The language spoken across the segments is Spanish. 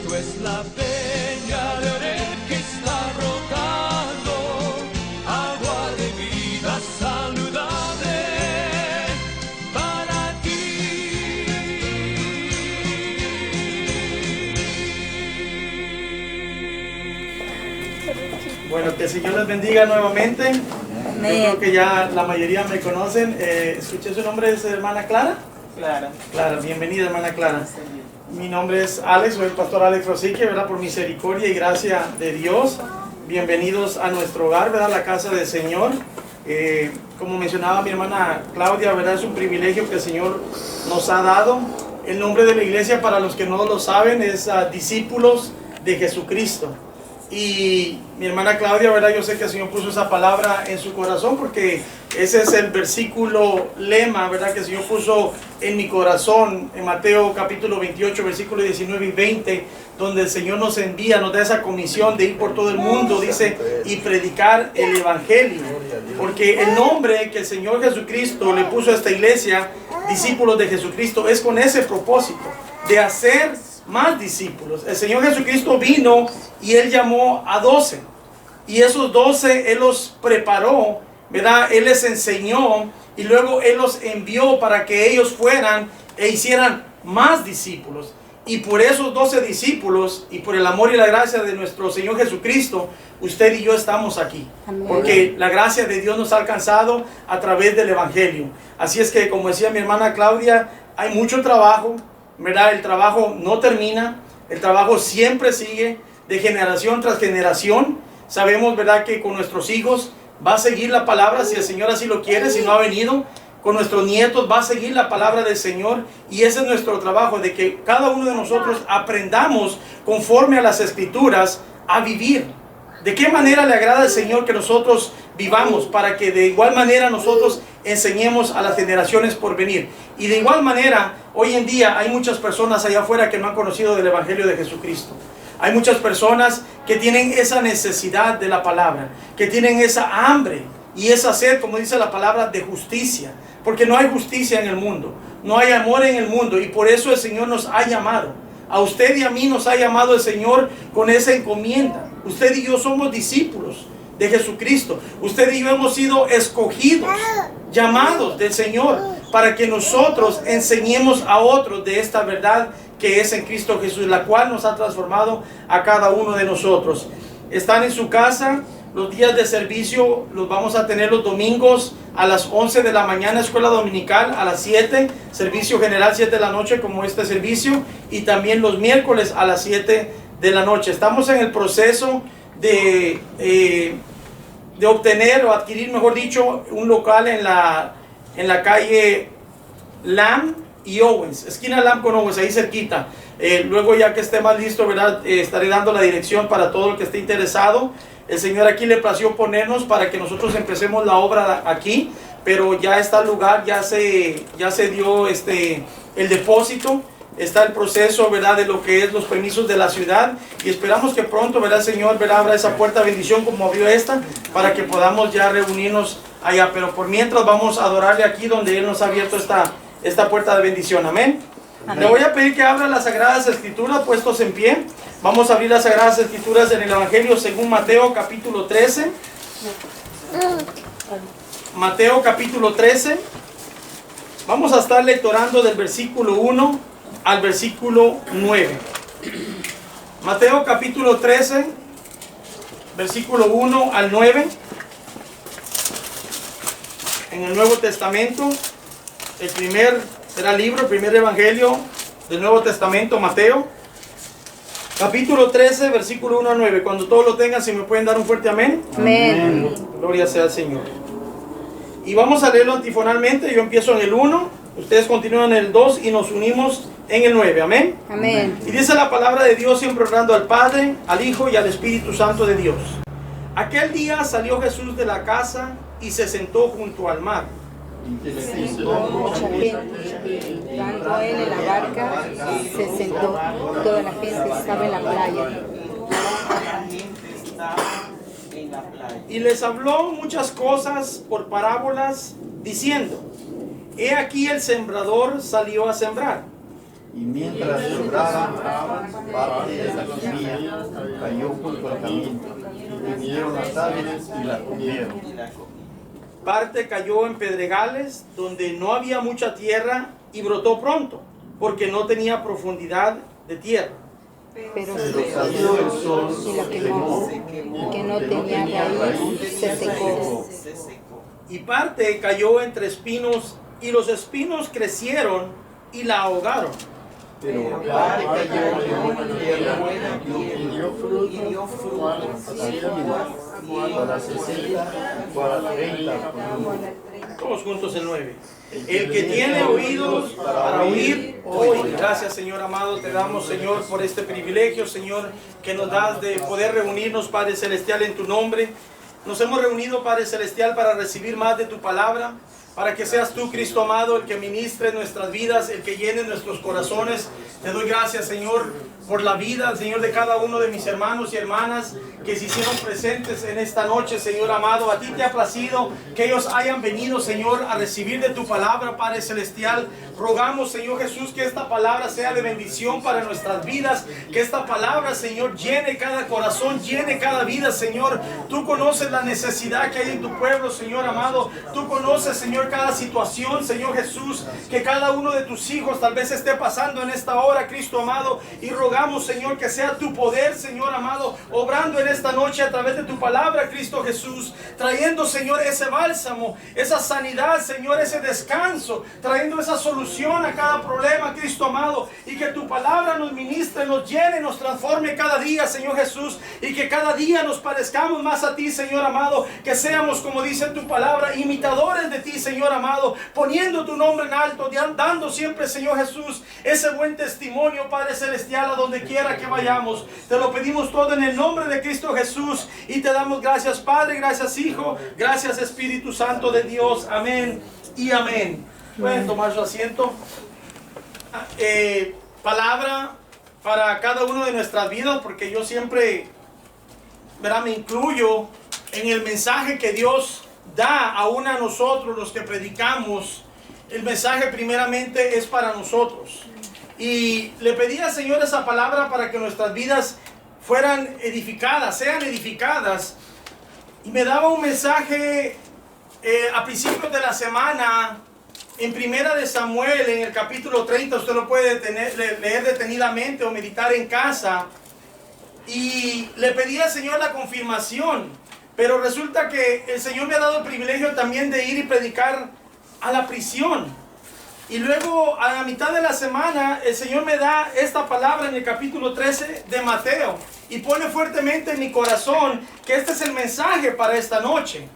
Tú es la peña de Oreb que está brotando agua de vida saludable para ti. Bueno, que el Señor les bendiga nuevamente. Yo creo que ya la mayoría me conocen. Escuché su nombre, ¿es hermana Clara? Clara, bienvenida hermana Clara. Mi nombre es Alex, soy el pastor Alex Rosique, ¿verdad? Por misericordia y gracia de Dios. Bienvenidos a nuestro hogar, ¿verdad? La casa del Señor. Como mencionaba mi hermana Claudia, ¿verdad? Es un privilegio que el Señor nos ha dado. El nombre de la iglesia, para los que no lo saben, es Discípulos de Jesucristo. Y mi hermana Claudia, ¿verdad? Yo sé que el Señor puso esa palabra en su corazón porque ese es el versículo lema, ¿verdad? Que el Señor puso en mi corazón en Mateo capítulo 28, versículos 19 y 20, donde el Señor nos envía, nos da esa comisión de ir por todo el mundo, dice, y predicar el Evangelio. Porque el nombre que el Señor Jesucristo le puso a esta iglesia, Discípulos de Jesucristo, es con ese propósito, de hacer más discípulos. El Señor Jesucristo vino y Él llamó a 12. Y esos 12 Él los preparó, ¿verdad? Él les enseñó y luego Él los envió para que ellos fueran e hicieran más discípulos. Y por esos 12 discípulos y por el amor y la gracia de nuestro Señor Jesucristo, usted y yo estamos aquí. Amén. Porque la gracia de Dios nos ha alcanzado a través del Evangelio. Así es que, como decía mi hermana Claudia, hay mucho trabajo, ¿verdad? El trabajo no termina, el trabajo siempre sigue de generación tras generación. Sabemos, ¿verdad?, que con nuestros hijos va a seguir la palabra, si el Señor así lo quiere, si no ha venido. Con nuestros nietos va a seguir la palabra del Señor, y ese es nuestro trabajo, de que cada uno de nosotros aprendamos conforme a las Escrituras a vivir. ¿De qué manera le agrada al Señor que nosotros vivamos? Para que de igual manera nosotros enseñemos a las generaciones por venir. Y de igual manera, hoy en día hay muchas personas allá afuera que no han conocido del Evangelio de Jesucristo. Hay muchas personas que tienen esa necesidad de la palabra, que tienen esa hambre y esa sed, como dice la palabra, de justicia. Porque no hay justicia en el mundo, no hay amor en el mundo, y por eso el Señor nos ha llamado. A usted y a mí nos ha llamado el Señor con esa encomienda. Usted y yo somos discípulos de Jesucristo. Usted y yo hemos sido escogidos, llamados del Señor, para que nosotros enseñemos a otros de esta verdad que es en Cristo Jesús, la cual nos ha transformado a cada uno de nosotros. Están en su casa. Los días de servicio los vamos a tener los domingos a las 11 de la mañana, escuela dominical a las 7, servicio general 7 de la noche como este servicio, y también los miércoles a las 7 de la noche. Estamos en el proceso de obtener o adquirir, mejor dicho, un local en la calle Lamb y Owens, esquina Lamb con Owens, ahí cerquita. Luego, ya que esté más listo, ¿verdad? Estaré dando la dirección para todo el que esté interesado. El Señor aquí le plació ponernos para que nosotros empecemos la obra aquí, pero ya está el lugar, ya se dio el depósito, está el proceso, ¿verdad?, de lo que es los permisos de la ciudad, y esperamos que pronto, ¿verdad, Señor, ¿verdad?, abra esa puerta de bendición como abrió esta, para que podamos ya reunirnos allá. Pero por mientras vamos a adorarle aquí donde Él nos ha abierto esta puerta de bendición. Amén. Amén. Le voy a pedir que abra las Sagradas Escrituras, puestos en pie. Vamos a abrir las Sagradas Escrituras en el Evangelio según Mateo capítulo 13. Mateo capítulo 13. Vamos a estar lectorando del versículo 1 al versículo 9. Mateo capítulo 13, versículo 1 al 9. En el Nuevo Testamento, el primer evangelio del Nuevo Testamento, Mateo. Capítulo 13, versículo 1 a 9. Cuando todos lo tengan, si me pueden dar un fuerte amén. Amén. Gloria sea al Señor. Y vamos a leerlo antifonalmente. Yo empiezo en el 1, ustedes continúan en el 2 y nos unimos en el 9. Amén. Amén. Y dice la palabra de Dios, siempre orando al Padre, al Hijo y al Espíritu Santo de Dios. Aquel día salió Jesús de la casa y se sentó junto al mar. Mucha gente entrando él en la barca, se sentó. Toda la gente estaba en la playa. Y les habló muchas cosas por parábolas, diciendo: He aquí el sembrador salió a sembrar. y mientras sembraba, parte de la semilla cayó junto al camino, y vinieron las aves y la comieron. Parte cayó en pedregales, donde no había mucha tierra, y brotó pronto, porque no tenía profundidad de tierra. Pero Salió el sol, y la quemó, y que no tenía raíz, se secó. Y parte cayó entre espinos, y los espinos crecieron y la ahogaron. pero parte cayó en buena tierra y dio fruto, para 60, para 30 por uno. Todos juntos el 9. El que tiene oídos para oír, oye. Gracias, Señor amado, te damos, Señor, por este privilegio, Señor, que nos das de poder reunirnos, Padre Celestial, en tu nombre. Nos hemos reunido, Padre Celestial, para recibir más de tu palabra, para que seas tú, Cristo amado, el que ministre nuestras vidas, el que llene nuestros corazones. Te doy gracias, Señor, por la vida, Señor, de cada uno de mis hermanos y hermanas que se hicieron presentes en esta noche, Señor amado. A ti te ha placido que ellos hayan venido, Señor, a recibir de tu palabra, Padre Celestial. Rogamos, Señor Jesús, que esta palabra sea de bendición para nuestras vidas, que esta palabra, Señor, llene cada corazón, llene cada vida, Señor. Tú conoces la necesidad que hay en tu pueblo, Señor amado. Tú conoces, Señor, cada situación, Señor Jesús, que cada uno de tus hijos tal vez esté pasando en esta hora, Cristo amado. Y rogamos, Señor, que sea tu poder, Señor amado, obrando en esta noche a través de tu palabra, Cristo Jesús, trayendo, Señor, ese bálsamo, esa sanidad, Señor, ese descanso, trayendo esa solución a cada problema, Cristo amado, y que tu palabra nos ministre, nos llene, nos transforme cada día, Señor Jesús, y que cada día nos parezcamos más a ti, Señor amado, que seamos, como dice tu palabra, imitadores de ti, Señor amado, poniendo tu nombre en alto, dando siempre, Señor Jesús, ese buen testimonio, Padre Celestial, a donde quiera que vayamos. Te lo pedimos todo en el nombre de Cristo Jesús, y te damos gracias, Padre, gracias, Hijo, gracias, Espíritu Santo de Dios. Amén y amén. Pueden tomar su asiento. Palabra para cada uno de nuestras vidas, porque yo siempre, ¿verdad?, me incluyo en el mensaje que Dios da aún a nosotros, los que predicamos. El mensaje primeramente es para nosotros. Y le pedí al Señor esa palabra para que nuestras vidas fueran edificadas, sean edificadas. Y me daba un mensaje a principios de la semana, en Primera de Samuel, en el capítulo 30, usted lo puede leer detenidamente o meditar en casa. Y le pedí al Señor la confirmación, pero resulta que el Señor me ha dado el privilegio también de ir y predicar a la prisión. Y luego, a la mitad de la semana, el Señor me da esta palabra en el capítulo 13 de Mateo, y pone fuertemente en mi corazón que este es el mensaje para esta noche.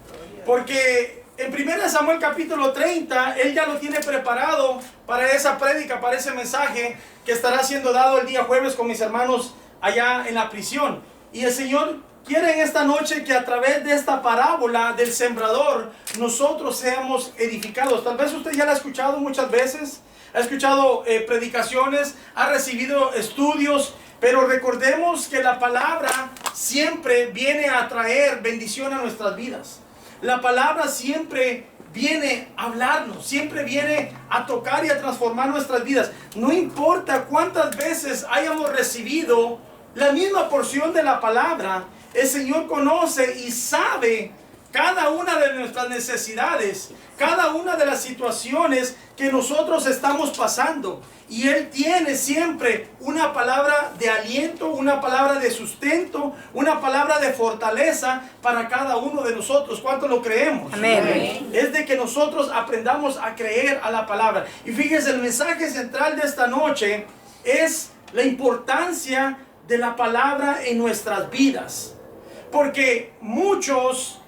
Porque en 1 Samuel capítulo 30, Él ya lo tiene preparado para esa prédica, para ese mensaje que estará siendo dado el día jueves con mis hermanos allá en la prisión. Y el Señor quiere en esta noche que a través de esta parábola del sembrador, nosotros seamos edificados. Tal vez usted ya la ha escuchado muchas veces, ha escuchado predicaciones, ha recibido estudios, pero recordemos que la palabra siempre viene a traer bendición a nuestras vidas. La palabra siempre viene a hablarnos, siempre viene a tocar y a transformar nuestras vidas. No importa cuántas veces hayamos recibido la misma porción de la palabra, el Señor conoce y sabe cada una de nuestras necesidades, cada una de las situaciones que nosotros estamos pasando. Y Él tiene siempre una palabra de aliento, una palabra de sustento, una palabra de fortaleza para cada uno de nosotros. ¿Cuánto lo creemos? Amén. Es de que nosotros aprendamos a creer a la palabra. Y fíjense, el mensaje central de esta noche es la importancia de la palabra en nuestras vidas. Porque muchos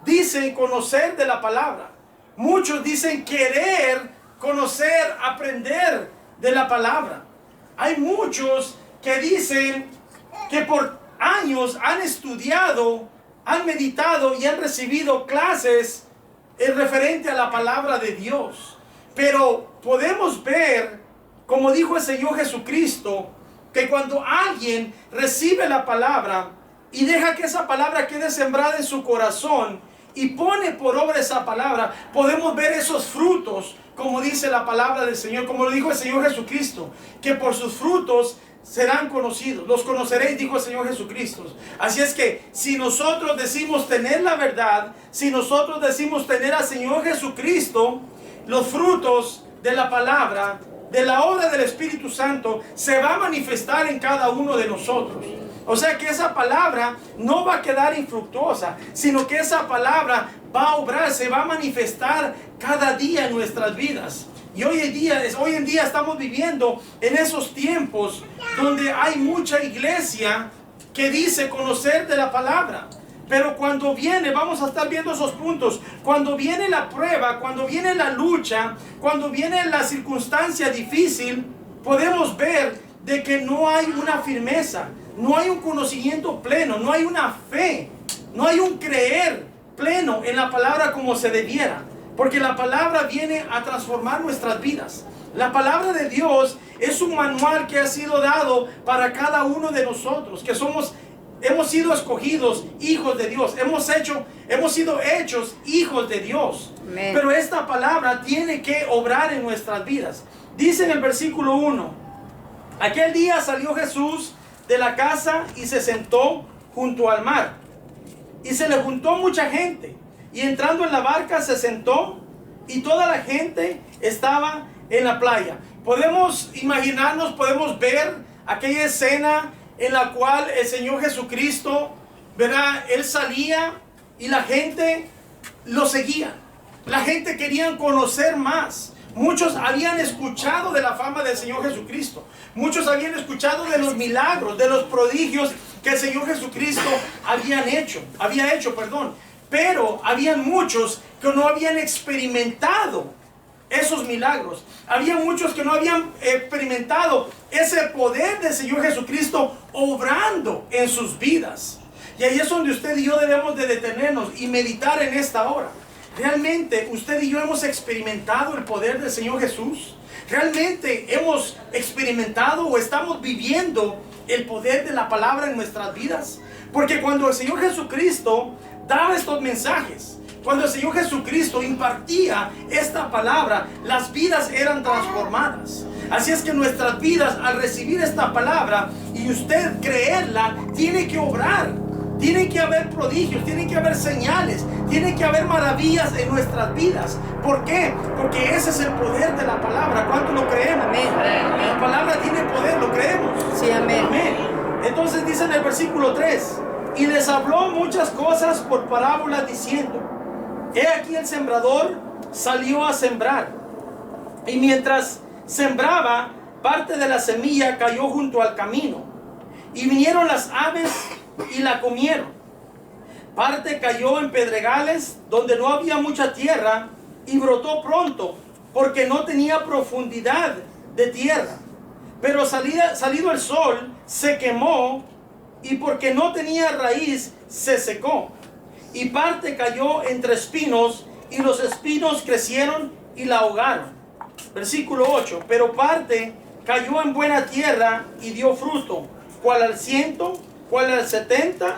dicen conocer de la palabra. Muchos dicen querer conocer, aprender de la palabra. Hay muchos que dicen que por años han estudiado, han meditado y han recibido clases en referente a la palabra de Dios. Pero podemos ver, como dijo el Señor Jesucristo, que cuando alguien recibe la palabra y deja que esa palabra quede sembrada en su corazón y pone por obra esa palabra, podemos ver esos frutos como dice la palabra del Señor, como lo dijo el Señor Jesucristo, que por sus frutos serán conocidos. Los conoceréis, dijo el Señor Jesucristo. Así es que si nosotros decimos tener la verdad, si nosotros decimos tener al Señor Jesucristo, los frutos de la palabra, de la obra del Espíritu Santo, se va a manifestar en cada uno de nosotros. O sea que esa palabra no va a quedar infructuosa, sino que esa palabra va a obrar, se va a manifestar cada día en nuestras vidas. Y hoy en día estamos viviendo en esos tiempos donde hay mucha iglesia que dice conocer de la palabra. Pero cuando viene, vamos a estar viendo esos puntos, cuando viene la prueba, cuando viene la lucha, cuando viene la circunstancia difícil, podemos ver de que no hay una firmeza, no hay un conocimiento pleno, no hay una fe, no hay un creer pleno en la palabra como se debiera. Porque la palabra viene a transformar nuestras vidas. La palabra de Dios es un manual que ha sido dado para cada uno de nosotros, que hemos sido escogidos hijos de Dios, hemos sido hechos hijos de Dios. Amén. Pero esta palabra tiene que obrar en nuestras vidas. Dice en el versículo 1, aquel día salió Jesús de la casa y se sentó junto al mar. Y se le juntó mucha gente. Y entrando en la barca se sentó y toda la gente estaba en la playa. Podemos imaginarnos, podemos ver aquella escena en la cual el Señor Jesucristo, ¿verdad? Él salía y la gente lo seguía. La gente quería conocer más. Muchos habían escuchado de la fama del Señor Jesucristo. Muchos habían escuchado de los milagros, de los prodigios que el Señor Jesucristo había hecho. Pero habían muchos que no habían experimentado esos milagros. Había muchos que no habían experimentado ese poder del Señor Jesucristo obrando en sus vidas. Y ahí es donde usted y yo debemos de detenernos y meditar en esta hora. ¿Realmente usted y yo hemos experimentado el poder del Señor Jesús? ¿Realmente hemos experimentado o estamos viviendo el poder de la palabra en nuestras vidas? Porque cuando el Señor Jesucristo daba estos mensajes, cuando el Señor Jesucristo impartía esta palabra, las vidas eran transformadas. Así es que nuestras vidas, al recibir esta palabra y usted creerla, tiene que obrar. Tiene que haber prodigios, tiene que haber señales, tiene que haber maravillas en nuestras vidas. ¿Por qué? Porque ese es el poder de la palabra. ¿Cuánto lo creemos? Amén. La palabra tiene poder, ¿lo creemos? Sí, amén. Amén. Entonces dice en el versículo 3, y les habló muchas cosas por parábolas diciendo, he aquí el sembrador salió a sembrar. Y mientras sembraba, parte de la semilla cayó junto al camino. Y vinieron las aves y la comieron. Parte cayó en pedregales donde no había mucha tierra y brotó pronto porque no tenía profundidad de tierra. Pero salido el sol se quemó y porque no tenía raíz se secó. Y parte cayó entre espinos y los espinos crecieron y la ahogaron. Versículo 8. Pero parte cayó en buena tierra y dio fruto, cual al 100, cual al 60,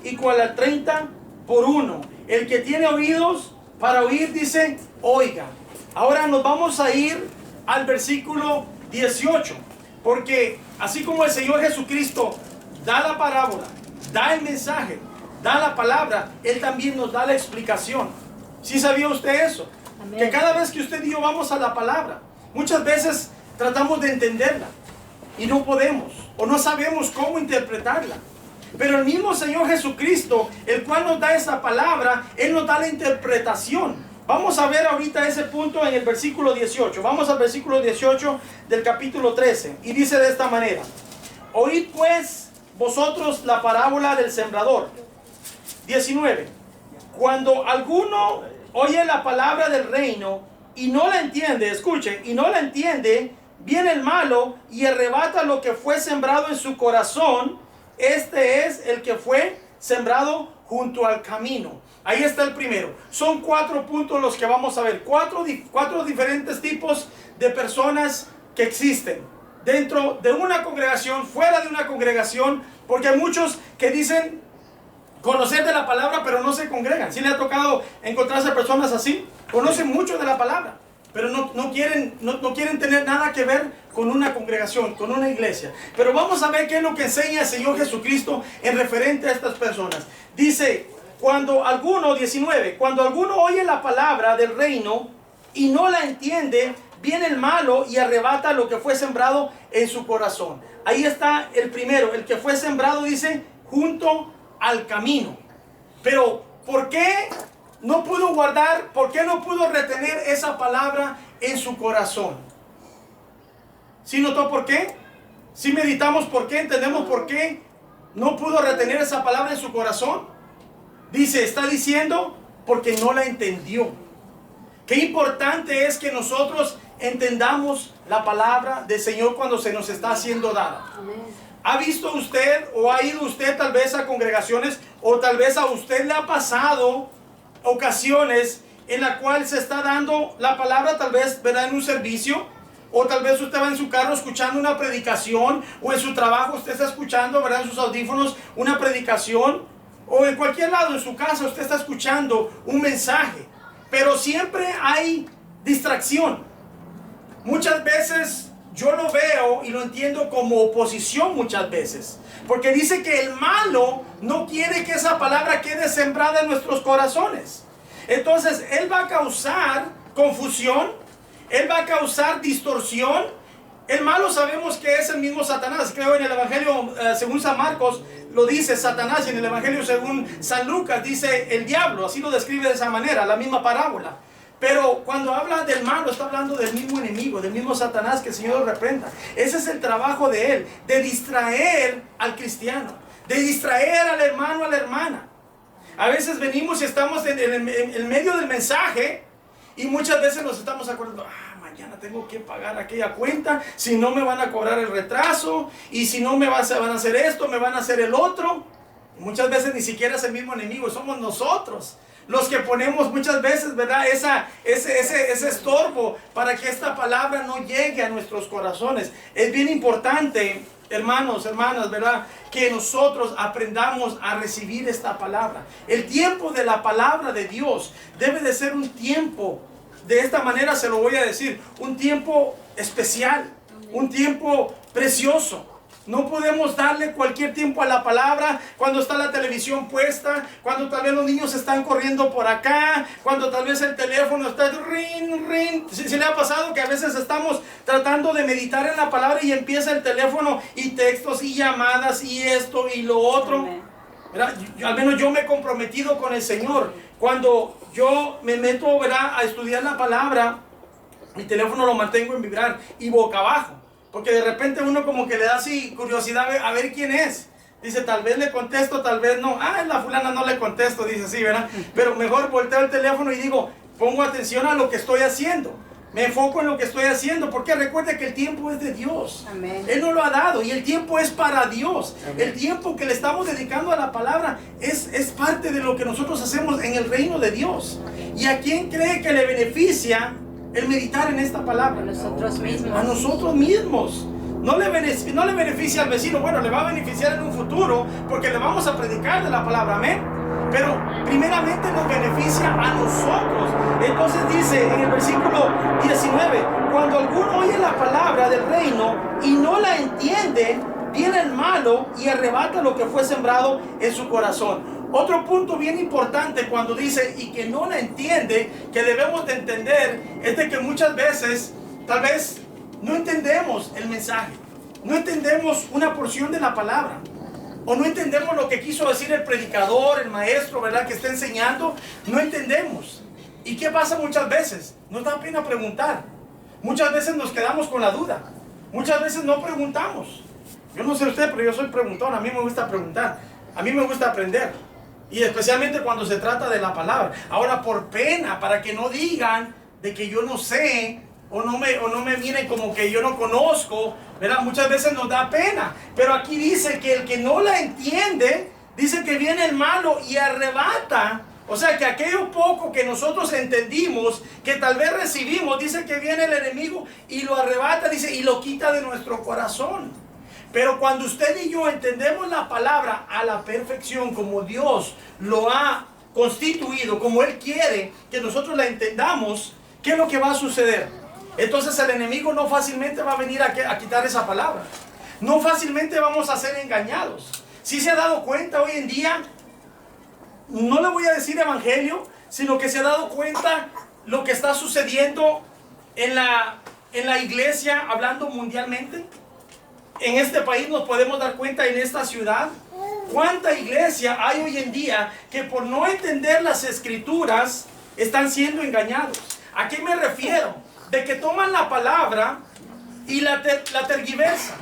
y cual al 30 por uno. El que tiene oídos para oír, dice, oiga. Ahora nos vamos a ir al versículo 18, porque así como el Señor Jesucristo da la parábola, da el mensaje, da la palabra, Él también nos da la explicación. ¿Sí sabía usted eso? Amén. Que cada vez que usted y yo vamos a la palabra, muchas veces tratamos de entenderla y no podemos, o no sabemos cómo interpretarla. Pero el mismo Señor Jesucristo, el cual nos da esa palabra, Él nos da la interpretación. Vamos a ver ahorita ese punto en el versículo 18. Vamos al versículo 18 del capítulo 13. Y dice de esta manera: oíd pues vosotros la parábola del sembrador. 19. Cuando alguno oye la palabra del reino y no la entiende, escuche, y no la entiende, viene el malo y arrebata lo que fue sembrado en su corazón. Este es el que fue sembrado junto al camino. Ahí está el primero. Son 4 puntos los que vamos a ver. Cuatro diferentes tipos de personas que existen dentro de una congregación, fuera de una congregación, porque hay muchos que dicen conocer de la palabra pero no se congregan. ¿Sí le ha tocado encontrarse personas así? Conocen mucho de la palabra, pero no quieren tener nada que ver con una congregación, con una iglesia. Pero vamos a ver qué es lo que enseña el Señor Jesucristo en referente a estas personas. Dice, cuando alguno oye la palabra del reino y no la entiende, viene el malo y arrebata lo que fue sembrado en su corazón. Ahí está el primero, el que fue sembrado, dice, junto al camino. Pero, ¿por qué no pudo guardar, por qué no pudo retener esa palabra en su corazón? ¿Sí notó por qué? ¿Sí meditamos por qué? ¿Entendemos por qué no pudo retener esa palabra en su corazón? Dice, está diciendo, porque no la entendió. Qué importante es que nosotros entendamos la palabra del Señor cuando se nos está siendo dada. ¿Ha visto usted o ha ido usted tal vez a congregaciones o tal vez a usted le ha pasado ocasiones en la cual se está dando la palabra, tal vez, ¿verdad?, en un servicio? O tal vez usted va en su carro escuchando una predicación, o en su trabajo usted está escuchando, ¿verdad?, en sus audífonos una predicación, o en cualquier lado, en su casa usted está escuchando un mensaje, pero siempre hay distracción. Muchas veces yo lo veo y lo entiendo como oposición muchas veces, porque dice que el malo no quiere que esa palabra quede sembrada en nuestros corazones. Entonces él va a causar confusión, él va a causar distorsión. El malo sabemos que es el mismo Satanás. Creo en el Evangelio según San Marcos lo dice Satanás, y en el Evangelio según San Lucas dice el diablo. Así lo describe de esa manera, la misma parábola. Pero cuando habla del malo, está hablando del mismo enemigo, del mismo Satanás, que el Señor lo reprenda. Ese es el trabajo de él, de distraer al cristiano, de distraer al hermano, a la hermana. A veces venimos y estamos en medio del mensaje, y muchas veces nos estamos acordando, mañana tengo que pagar aquella cuenta, si no me van a cobrar el retraso, y si no me van a hacer esto, me van a hacer el otro. Muchas veces ni siquiera es el mismo enemigo, somos nosotros los que ponemos muchas veces, ¿verdad?, ese estorbo para que esta palabra no llegue a nuestros corazones. Es bien importante, hermanos, hermanas, ¿verdad?, que nosotros aprendamos a recibir esta palabra. El tiempo de la palabra de Dios debe de ser un tiempo, de esta manera se lo voy a decir, un tiempo especial, un tiempo precioso. No podemos darle cualquier tiempo a la palabra cuando está la televisión puesta, cuando tal vez los niños están corriendo por acá, cuando tal vez el teléfono está rin, rin. ¿Sí le ha pasado que a veces estamos tratando de meditar en la palabra y empieza el teléfono y textos y llamadas y esto y lo otro? Al menos yo me he comprometido con el Señor. Cuando yo me meto, ¿verdad?, a estudiar la palabra, mi teléfono lo mantengo en vibrar y boca abajo. Porque de repente uno como que le da así curiosidad a ver quién es. Dice, tal vez le contesto, tal vez no. La fulana no le contesto, dice así, ¿verdad? Pero mejor volteo el teléfono y digo, pongo atención a lo que estoy haciendo. Me enfoco en lo que estoy haciendo, porque recuerde que el tiempo es de Dios. Amén. Él nos lo ha dado y el tiempo es para Dios. Amén. El tiempo que le estamos dedicando a la palabra es parte de lo que nosotros hacemos en el reino de Dios. ¿Y a quién cree que le beneficia el meditar en esta palabra? A nosotros mismos. A nosotros mismos. No le beneficia al vecino. Bueno, le va a beneficiar en un futuro porque le vamos a predicar de la palabra. Amén. Pero primeramente nos beneficia a nosotros. Entonces dice en el versículo 19, cuando alguno oye la palabra del reino y no la entiende, viene el malo y arrebata lo que fue sembrado en su corazón. Otro punto bien importante cuando dice y que no la entiende, que debemos de entender, es de que muchas veces tal vez no entendemos el mensaje, no entendemos una porción de la palabra, o no entendemos lo que quiso decir el predicador, el maestro, ¿verdad?, que está enseñando. No entendemos. ¿Y qué pasa muchas veces? Nos da pena preguntar. Muchas veces nos quedamos con la duda. Muchas veces no preguntamos. Yo no sé usted, pero yo soy preguntón. A mí me gusta preguntar. A mí me gusta aprender. Y especialmente cuando se trata de la palabra. Ahora, por pena, para que no digan de que yo no sé, o no me miren como que yo no conozco, ¿verdad? Muchas veces nos da pena. Pero aquí dice que el que no la entiende, dice que viene el malo y arrebata. O sea que aquello poco que nosotros entendimos, que tal vez recibimos, dice que viene el enemigo y lo arrebata, dice, y lo quita de nuestro corazón. Pero cuando usted y yo entendemos la palabra a la perfección, como Dios lo ha constituido, como Él quiere que nosotros la entendamos, ¿qué es lo que va a suceder? Entonces el enemigo no fácilmente va a venir a quitar esa palabra. No fácilmente vamos a ser engañados. Si se ha dado cuenta hoy en día, no le voy a decir evangelio, sino que se ha dado cuenta lo que está sucediendo en la iglesia, hablando mundialmente. En este país nos podemos dar cuenta, en esta ciudad, cuánta iglesia hay hoy en día que por no entender las escrituras están siendo engañados. ¿A qué me refiero? De que toman la palabra y la tergiversan,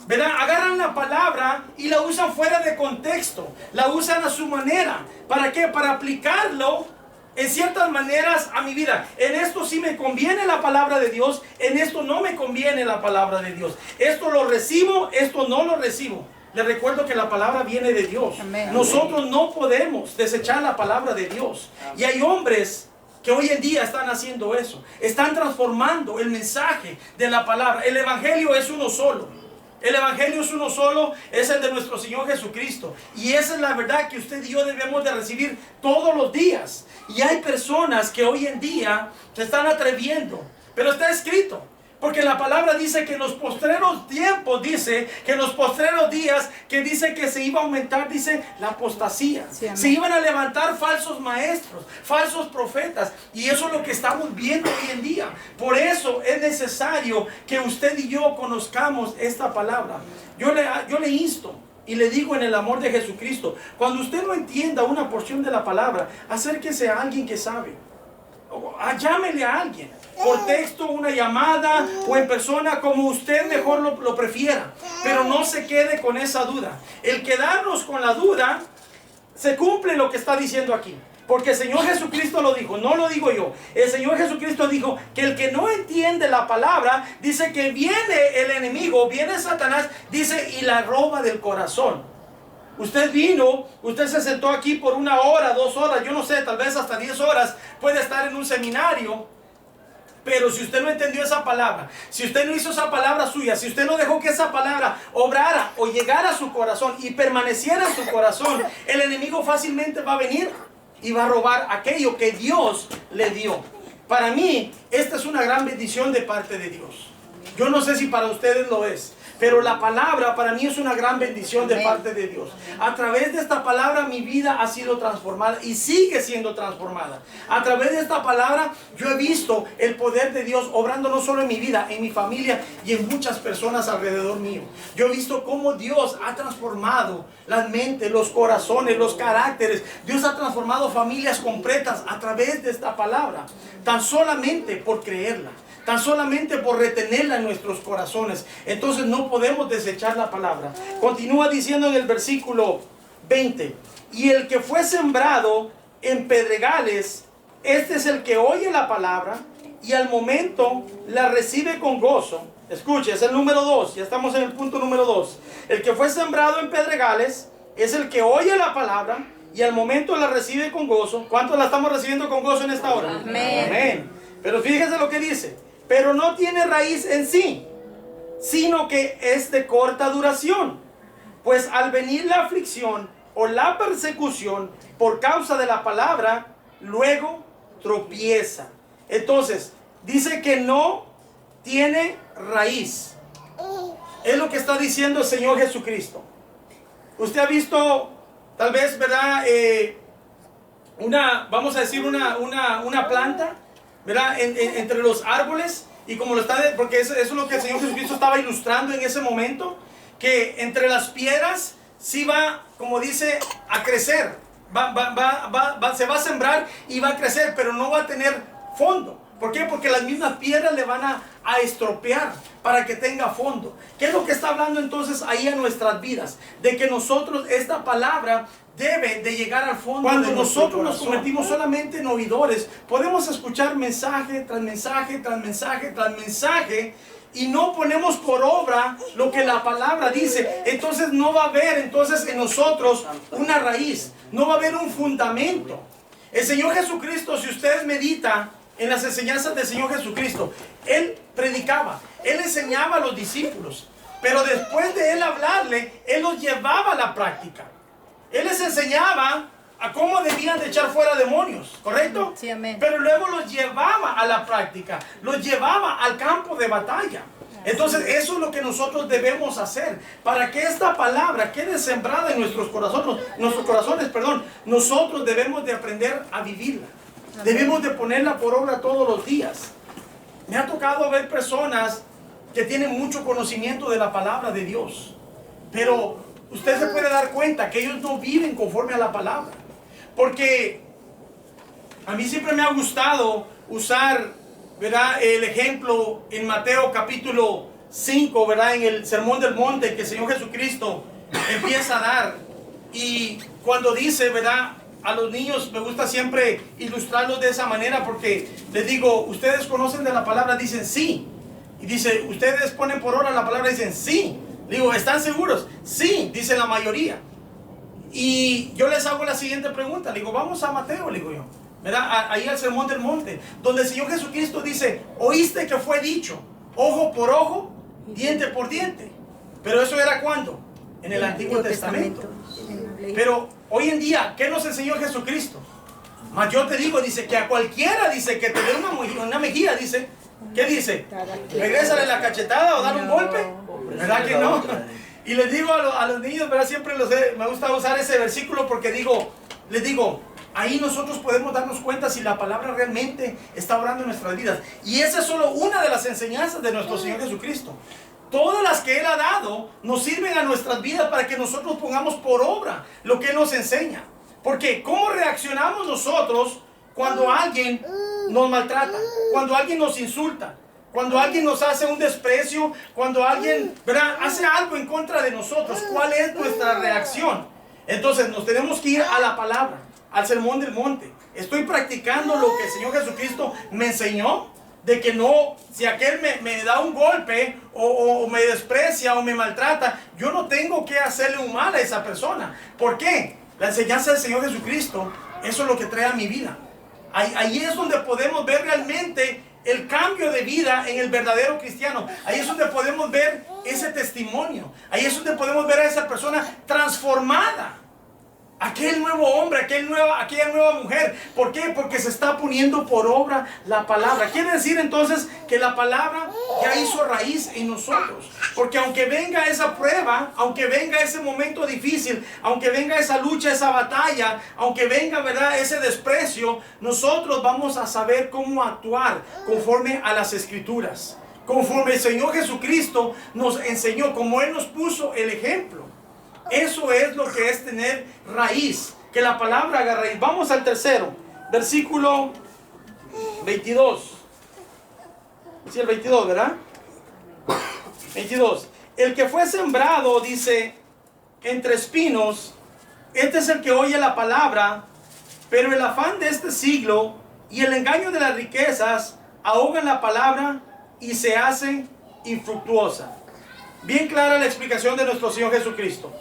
¿verdad? Agarran la palabra y la usan fuera de contexto, la usan a su manera. ¿Para qué? Para aplicarlo en ciertas maneras a mi vida. En esto sí me conviene la palabra de Dios, en esto no me conviene la palabra de Dios. Esto lo recibo, esto no lo recibo. Les recuerdo que la palabra viene de Dios. Amén. Nosotros no podemos desechar la palabra de Dios. Y hay hombres que hoy en día están haciendo eso. Están transformando el mensaje de la palabra. El evangelio es uno solo. El evangelio es uno solo, es el de nuestro Señor Jesucristo. Y esa es la verdad que usted y yo debemos de recibir todos los días. Y hay personas que hoy en día se están atreviendo. Pero está escrito. Porque la palabra dice que en los postreros tiempos, dice que en los postreros días, que dice que se iba a aumentar, dice la apostasía. Sí, se iban a levantar falsos maestros, falsos profetas. Y eso es lo que estamos viendo hoy en día. Por eso es necesario que usted y yo conozcamos esta palabra. Yo le insto y le digo en el amor de Jesucristo, cuando usted no entienda una porción de la palabra, acérquese a alguien que sabe. Llámele a alguien, por texto, una llamada o en persona, como usted mejor lo prefiera. Pero no se quede con esa duda. El quedarnos con la duda, se cumple lo que está diciendo aquí. Porque el Señor Jesucristo lo dijo, no lo digo yo. El Señor Jesucristo dijo que el que no entiende la palabra, dice que viene el enemigo, viene Satanás, dice, y la roba del corazón. Usted vino, usted se sentó aquí por 1 hora, 2 horas, yo no sé, tal vez hasta 10 horas, puede estar en un seminario. Pero si usted no entendió esa palabra, si usted no hizo esa palabra suya, si usted no dejó que esa palabra obrara o llegara a su corazón y permaneciera en su corazón, el enemigo fácilmente va a venir y va a robar aquello que Dios le dio. Para mí, esta es una gran bendición de parte de Dios. Yo no sé si para ustedes lo es, pero la palabra para mí es una gran bendición de parte de Dios. A través de esta palabra mi vida ha sido transformada y sigue siendo transformada. A través de esta palabra yo he visto el poder de Dios obrando no solo en mi vida, en mi familia y en muchas personas alrededor mío. Yo he visto cómo Dios ha transformado las mentes, los corazones, los caracteres. Dios ha transformado familias completas a través de esta palabra, tan solamente por creerla, tan solamente por retenerla en nuestros corazones. Entonces no podemos desechar la palabra. Continúa diciendo en el versículo 20: y el que fue sembrado en pedregales, este es el que oye la palabra y al momento la recibe con gozo. Escuche, es el número 2, ya estamos en el punto número 2. El que fue sembrado en pedregales es el que oye la palabra y al momento la recibe con gozo. ¿Cuántos la estamos recibiendo con gozo en esta hora? Amén. Amén. Pero fíjese lo que dice: pero no tiene raíz en sí, sino que es de corta duración. Pues al venir la aflicción o la persecución por causa de la palabra, luego tropieza. Entonces, dice que no tiene raíz. Es lo que está diciendo el Señor Jesucristo. Usted ha visto, tal vez, ¿verdad? Vamos a decir, una planta, ¿verdad? Entre los árboles, y como lo está, porque eso es lo que el Señor Jesucristo estaba ilustrando en ese momento, que entre las piedras sí va, como dice, a crecer, se va a sembrar y va a crecer, pero no va a tener fondo. ¿Por qué? Porque las mismas piedras le van a estropear para que tenga fondo. ¿Qué es lo que está hablando entonces ahí a nuestras vidas? De que nosotros, esta palabra debe de llegar al fondo. Cuando nosotros nos convertimos solamente en oidores, podemos escuchar mensaje tras mensaje, tras mensaje, tras mensaje, y no ponemos por obra lo que la palabra dice. Entonces no va a haber entonces en nosotros una raíz, no va a haber un fundamento. El Señor Jesucristo, si ustedes meditan en las enseñanzas del Señor Jesucristo, Él predicaba, Él enseñaba a los discípulos, pero después de Él hablarle, Él los llevaba a la práctica. Él les enseñaba a cómo debían de echar fuera demonios, ¿correcto? Sí, amén. Pero luego los llevaba a la práctica, los llevaba al campo de batalla. Entonces eso es lo que nosotros debemos hacer para que esta palabra quede sembrada en nuestros corazones, nosotros debemos de aprender a vivirla. Debemos de ponerla por obra todos los días. Me ha tocado ver personas que tienen mucho conocimiento de la palabra de Dios, pero usted se puede dar cuenta que ellos no viven conforme a la palabra. Porque a mí siempre me ha gustado usar, ¿verdad?, el ejemplo en Mateo capítulo 5, ¿verdad?, en el Sermón del Monte que el Señor Jesucristo empieza a dar. Y cuando dice, ¿verdad?, a los niños me gusta siempre ilustrarlos de esa manera, porque les digo, ¿ustedes conocen de la palabra? Dicen sí. Y dice, ¿ustedes ponen por obra la palabra? Dicen sí. Digo, ¿están seguros? Sí, dice la mayoría. Y yo les hago la siguiente pregunta. Le digo, vamos a Mateo, le digo yo, ¿verdad?, ahí al Sermón del Monte, donde el Señor Jesucristo dice, oíste que fue dicho, ojo por ojo, diente por diente. Pero eso era ¿cuándo? En el Antiguo Testamento. Pero hoy en día, ¿qué nos enseñó Jesucristo? Mas yo te digo, dice, que a cualquiera, dice, que te dé una mejilla, dice, ¿qué dice? ¿Regrésale la cachetada o dar un golpe? ¿Verdad que no? Y les digo a los niños, ¿verdad? Siempre me gusta usar ese versículo porque les digo, ahí nosotros podemos darnos cuenta si la palabra realmente está obrando en nuestras vidas. Y esa es solo una de las enseñanzas de nuestro Señor Jesucristo. Todas las que Él ha dado nos sirven a nuestras vidas para que nosotros pongamos por obra lo que Él nos enseña. Porque ¿cómo reaccionamos nosotros cuando alguien nos maltrata? Cuando alguien nos insulta, cuando alguien nos hace un desprecio, cuando alguien, ¿verdad?, hace algo en contra de nosotros. ¿Cuál es nuestra reacción? Entonces nos tenemos que ir a la palabra, al Sermón del Monte. Estoy practicando lo que el Señor Jesucristo me enseñó, de que no, si aquel me da un golpe o me desprecia o me maltrata, yo no tengo que hacerle un mal a esa persona. ¿Por qué? La enseñanza del Señor Jesucristo, eso es lo que trae a mi vida. Ahí es donde podemos ver realmente el cambio de vida en el verdadero cristiano. Ahí es donde podemos ver ese testimonio. Ahí es donde podemos ver a esa persona transformada. Aquel nuevo hombre, aquella nueva mujer. ¿Por qué? Porque se está poniendo por obra la palabra. Quiere decir entonces que la palabra ya hizo raíz en nosotros. Porque aunque venga esa prueba, aunque venga ese momento difícil, aunque venga esa lucha, esa batalla, aunque venga, ¿verdad?, ese desprecio, nosotros vamos a saber cómo actuar conforme a las Escrituras. Conforme el Señor Jesucristo nos enseñó, como Él nos puso el ejemplo. Eso es lo que es tener raíz, que la palabra haga raíz. Vamos al tercero, versículo 22. Sí, el 22, ¿verdad? 22. El que fue sembrado, dice, entre espinos, este es el que oye la palabra, pero el afán de este siglo y el engaño de las riquezas ahogan la palabra y se hace infructuosa. Bien clara la explicación de nuestro Señor Jesucristo.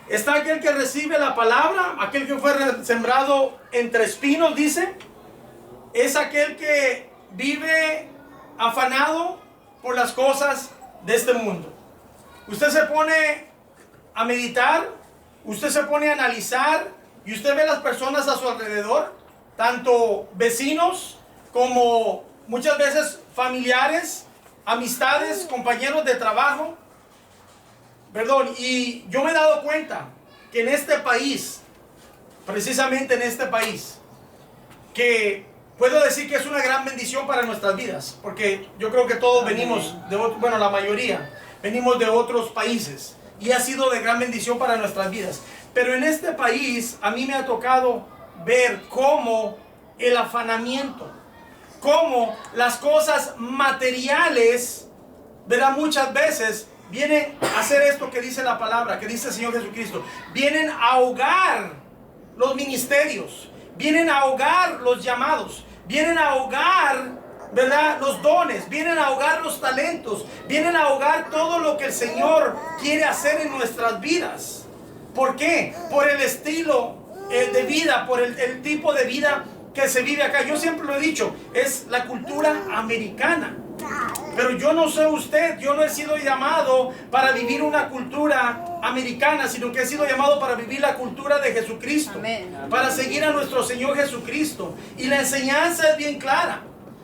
Está aquel que recibe la palabra, aquel que fue sembrado entre espinos, dice. Es aquel que vive afanado por las cosas de este mundo. Usted se pone a meditar, usted se pone a analizar y usted ve las personas a su alrededor, tanto vecinos como muchas veces familiares, amistades, compañeros de trabajo. Perdón, y yo me he dado cuenta que en este país, precisamente en este país, que puedo decir que es una gran bendición para nuestras vidas, porque yo creo que todos venimos de otros, bueno, la mayoría venimos de otros países y ha sido de gran bendición para nuestras vidas. Pero en este país a mí me ha tocado ver cómo el afanamiento, cómo las cosas materiales, ¿verdad?, muchas veces vienen a hacer esto que dice la palabra, que dice el Señor Jesucristo. Vienen a ahogar los ministerios, vienen a ahogar los llamados, vienen a ahogar, ¿verdad?, los dones, vienen a ahogar los talentos, vienen a ahogar todo lo que el Señor quiere hacer en nuestras vidas. ¿Por qué? Por el estilo de vida, por el tipo de vida que se vive acá. Yo siempre lo he dicho, es la cultura americana. Pero yo no sé usted, yo no he sido llamado para vivir una cultura americana, sino que he sido llamado para vivir la cultura de Jesucristo. Amén. Para seguir a nuestro Señor Jesucristo. Y la enseñanza es bien clara,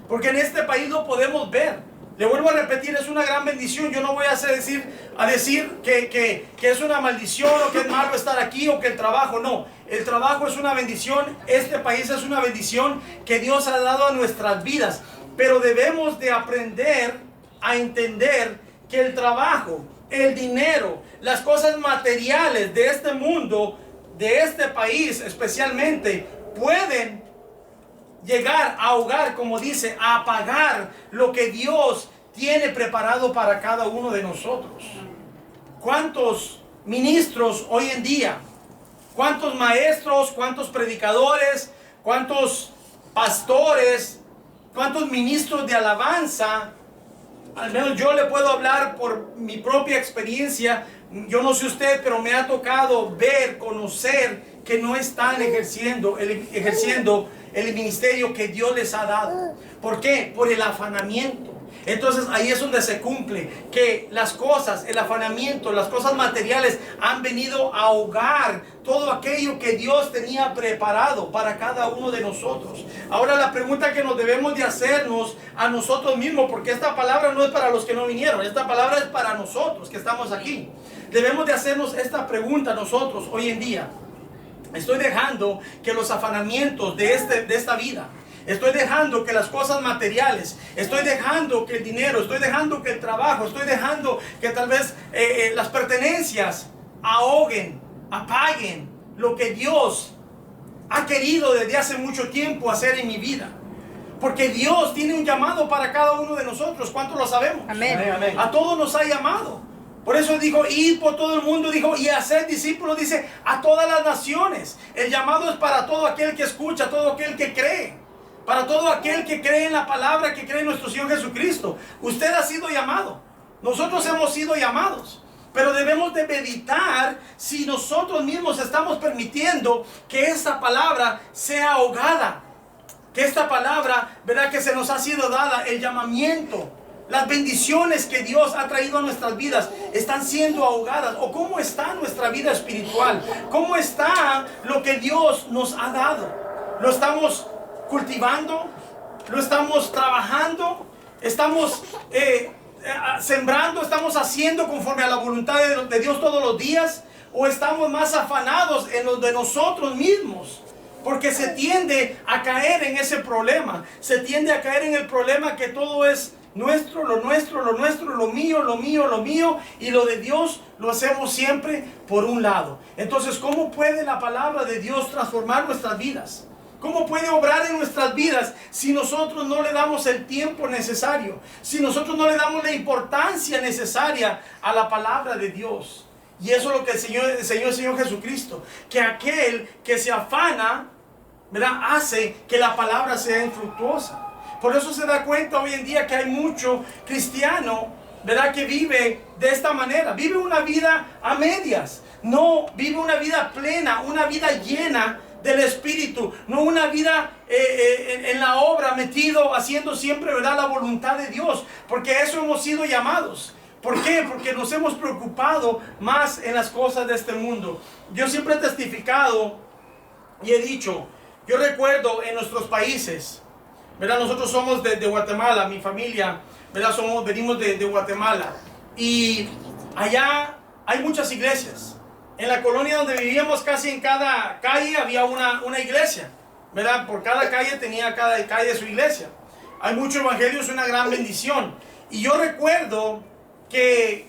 porque en este país lo podemos ver. Le vuelvo a repetir, es una gran bendición. Yo no voy a decir que es una maldición o que es malo estar aquí o que el trabajo. No, el trabajo es una bendición. Este país es una bendición que Dios ha dado a nuestras vidas. Pero debemos de aprender a entender que el trabajo, el dinero, las cosas materiales de este mundo, de este país especialmente, pueden llegar a ahogar, como dice, a apagar lo que Dios tiene preparado para cada uno de nosotros. ¿Cuántos ministros hoy en día? ¿Cuántos maestros? ¿Cuántos predicadores? ¿Cuántos pastores? ¿Cuántos ministros de alabanza? Al menos yo le puedo hablar por mi propia experiencia. Yo no sé usted, pero me ha tocado ver, conocer que no están ejerciendo el ministerio que Dios les ha dado. ¿Por qué? Por el afanamiento. Entonces ahí es donde se cumple que las cosas, el afanamiento, las cosas materiales han venido a ahogar todo aquello que Dios tenía preparado para cada uno de nosotros. Ahora la pregunta que nos debemos de hacernos a nosotros mismos, porque esta palabra no es para los que no vinieron, esta palabra es para nosotros que estamos aquí. Debemos de hacernos esta pregunta nosotros hoy en día. Estoy dejando que los afanamientos de esta vida, estoy dejando que las cosas materiales, estoy dejando que el dinero, estoy dejando que el trabajo, estoy dejando que tal vez las pertenencias ahoguen, apaguen lo que Dios ha querido desde hace mucho tiempo hacer en mi vida. Porque Dios tiene un llamado para cada uno de nosotros. ¿Cuántos lo sabemos? Amén. Amén, amén. A todos nos ha llamado. Por eso dijo, id por todo el mundo, dijo, y hacer discípulos, dice, a todas las naciones. El llamado es para todo aquel que escucha, todo aquel que cree. Para todo aquel que cree en la palabra, que cree en nuestro Señor Jesucristo. Usted ha sido llamado. Nosotros hemos sido llamados. Pero debemos de meditar si nosotros mismos estamos permitiendo que esta palabra sea ahogada. Que esta palabra, ¿verdad?, que se nos ha sido dada, el llamamiento. Las bendiciones que Dios ha traído a nuestras vidas están siendo ahogadas. ¿O cómo está nuestra vida espiritual? ¿Cómo está lo que Dios nos ha dado? ¿Lo estamos cultivando? ¿Lo estamos trabajando? ¿Estamos sembrando? ¿Estamos haciendo conforme a la voluntad de Dios todos los días? ¿O estamos más afanados en lo de nosotros mismos? Porque se tiende a caer en ese problema. Se tiende a caer en el problema que todo es nuestro, lo nuestro, lo mío, y lo de Dios lo hacemos siempre por un lado. Entonces, ¿cómo puede la palabra de Dios transformar nuestras vidas? ¿Cómo puede obrar en nuestras vidas si nosotros no le damos el tiempo necesario? Si nosotros no le damos la importancia necesaria a la palabra de Dios. Y eso es lo que el Señor Jesucristo, que aquel que se afana, ¿verdad?, hace que la palabra sea infructuosa. Por eso se da cuenta hoy en día que hay mucho cristiano, ¿verdad?, que vive de esta manera. Vive una vida a medias. No vive una vida plena, una vida llena del Espíritu. No una vida en la obra, metido, haciendo siempre, ¿verdad?, la voluntad de Dios. Porque eso hemos sido llamados. ¿Por qué? Porque nos hemos preocupado más en las cosas de este mundo. Yo siempre he testificado y he dicho, yo recuerdo en nuestros países, ¿verdad? Nosotros somos de Guatemala, mi familia, ¿verdad? Venimos de Guatemala. Y allá hay muchas iglesias. En la colonia donde vivíamos, casi en cada calle había una iglesia, ¿verdad? Por cada calle tenía cada calle su iglesia. Hay mucho evangelio, es una gran bendición. Y yo recuerdo que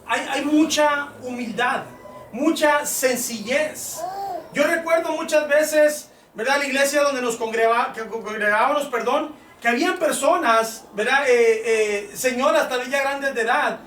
hay mucha humildad, mucha sencillez. Yo recuerdo muchas veces, ¿verdad?, la iglesia donde nos congregábamos, que habían personas, ¿verdad?, señoras tal vez ya grandes de edad,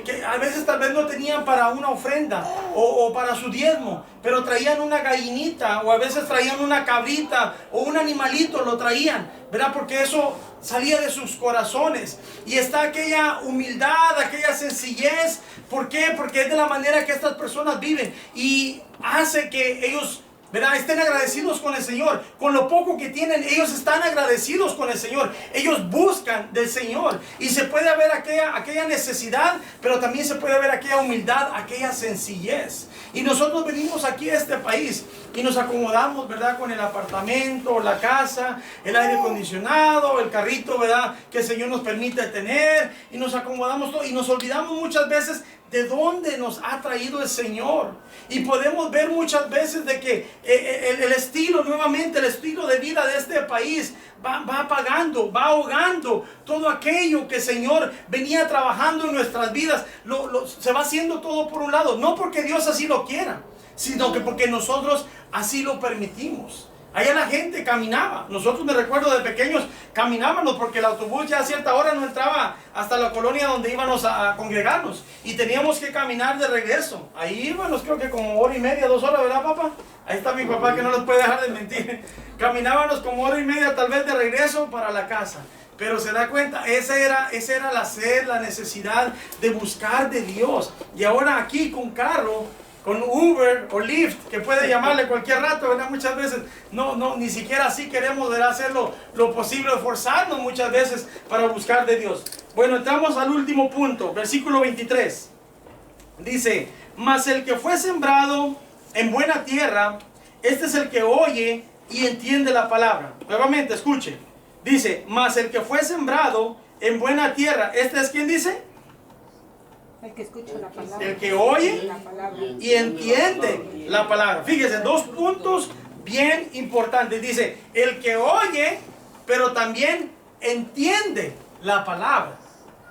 que a veces tal vez no tenían para una ofrenda o para su diezmo, pero traían una gallinita, o a veces traían una cabrita o un animalito, lo traían, ¿verdad?, porque eso salía de sus corazones. Y está aquella humildad, aquella sencillez. ¿Por qué? Porque es de la manera que estas personas viven y hace que ellos, ¿verdad? Estén agradecidos con el Señor. Con lo poco que tienen, ellos están agradecidos con el Señor. Ellos buscan del Señor. Y se puede ver aquella necesidad, pero también se puede ver aquella humildad, aquella sencillez. Y nosotros venimos aquí a este país y nos acomodamos, ¿verdad? Con el apartamento, la casa, el aire acondicionado, el carrito, ¿verdad? Que el Señor nos permite tener. Y nos acomodamos todo. Y nos olvidamos muchas veces de dónde nos ha traído el Señor. Y podemos ver muchas veces de que el estilo, nuevamente, el estilo de vida de este país va apagando, va ahogando todo aquello que el Señor venía trabajando en nuestras vidas. Se va haciendo todo por un lado, no porque Dios así lo quiera, sino que porque nosotros así lo permitimos. Allá la gente caminaba. Nosotros, me recuerdo de pequeños, caminábamos porque el autobús ya a cierta hora no entraba hasta la colonia donde íbamos a congregarnos. Y teníamos que caminar de regreso. Ahí íbamos, creo que como 1:30, 2 horas, ¿verdad, papá? Ahí está mi papá que no nos puede dejar de mentir. Caminábamos como 1:30 tal vez de regreso para la casa. Pero se da cuenta, esa era la sed, la necesidad de buscar de Dios. Y ahora aquí con carro, con Uber o Lyft, que puede llamarle cualquier rato, ¿verdad? Muchas veces ni siquiera así queremos, ¿verdad? Hacer lo posible, esforzarnos muchas veces para buscar de Dios. Bueno, entramos al último punto, versículo 23. Dice, mas el que fue sembrado en buena tierra, este es el que oye y entiende la palabra. Nuevamente, escuche. Dice, mas el que fue sembrado en buena tierra, ¿este es quién dice? El que escucha la palabra. El que oye y entiende la palabra. Fíjese, 2 puntos bien importantes. Dice, el que oye, pero también entiende la palabra.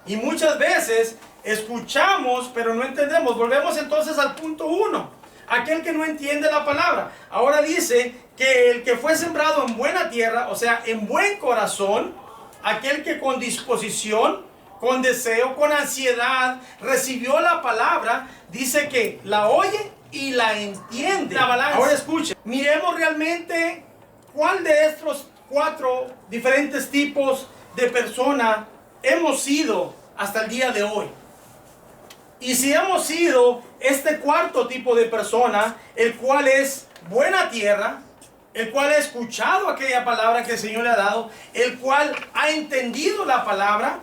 Y muchas veces escuchamos, pero no entendemos. Volvemos entonces al punto 1. Aquel que no entiende la palabra. Ahora dice que el que fue sembrado en buena tierra, o sea, en buen corazón, aquel que con disposición, con deseo, con ansiedad, recibió la palabra, dice que la oye y la entiende. Ahora escuche, miremos realmente cuál de estos 4 diferentes tipos de persona hemos sido hasta el día de hoy. Y si hemos sido este 4º tipo de persona, el cual es buena tierra, el cual ha escuchado aquella palabra que el Señor le ha dado, el cual ha entendido la palabra.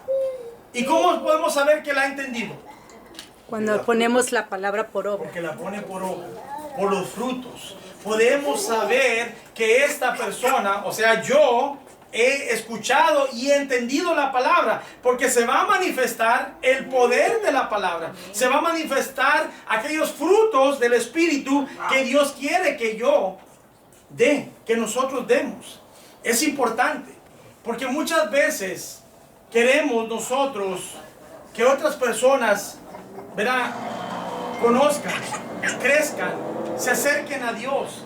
¿Y cómo podemos saber que la ha entendido? Cuando ponemos la palabra por obra. Porque la pone por obra, por los frutos. Podemos saber que esta persona, o sea, yo he escuchado y he entendido la palabra, porque se va a manifestar el poder de la palabra. Se va a manifestar aquellos frutos del Espíritu que Dios quiere que yo dé, que nosotros demos. Es importante, porque muchas veces queremos nosotros que otras personas, ¿verdad?, conozcan, crezcan, se acerquen a Dios.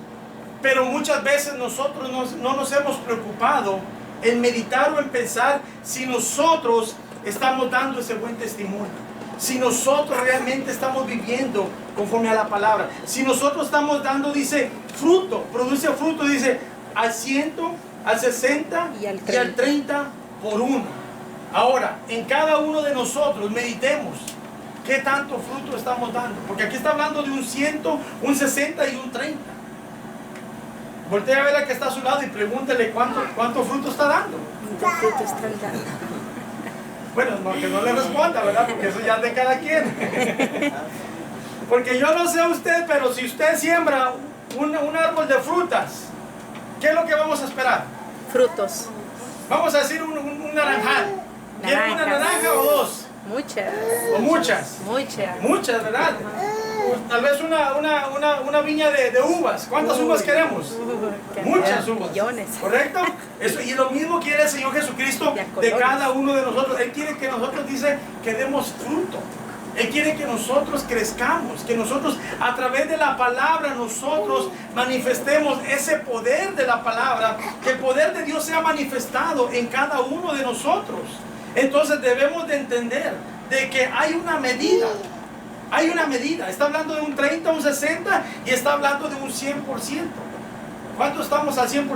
Pero muchas veces nosotros no nos hemos preocupado en meditar o en pensar si nosotros estamos dando ese buen testimonio. Si nosotros realmente estamos viviendo conforme a la palabra. Si nosotros estamos dando, dice, fruto, produce fruto, dice, al 100, al 60 y al 30 por 1. Ahora, en cada uno de nosotros meditemos qué tanto fruto estamos dando. Porque aquí está hablando de un 100, un 60 y un 30. Voltea a ver al que está a su lado y pregúntele cuánto fruto está dando. ¿Cuánto fruto está dando? Bueno, no, que no le responda, ¿verdad? Porque eso ya es de cada quien. Porque yo no sé a usted, pero si usted siembra un árbol de frutas, ¿qué es lo que vamos a esperar? Frutos. Vamos a decir un naranjal. ¿Quiere una naranja o 2? Muchas. ¿O muchas? Muchas. Muchas, ¿verdad? Tal vez una viña de uvas. ¿Cuántas uvas queremos? Muchas uvas. Millones. ¿Correcto? Eso, y lo mismo quiere el Señor Jesucristo de cada uno de nosotros. Él quiere que nosotros, dice, que demos fruto. Él quiere que nosotros crezcamos, que nosotros a través de la palabra nosotros manifestemos ese poder de la palabra, que el poder de Dios sea manifestado en cada uno de nosotros. Entonces debemos de entender de que hay una medida. Hay una medida. Está hablando de un 30, un 60 y está hablando de un 100%. ¿Cuánto estamos al 100%?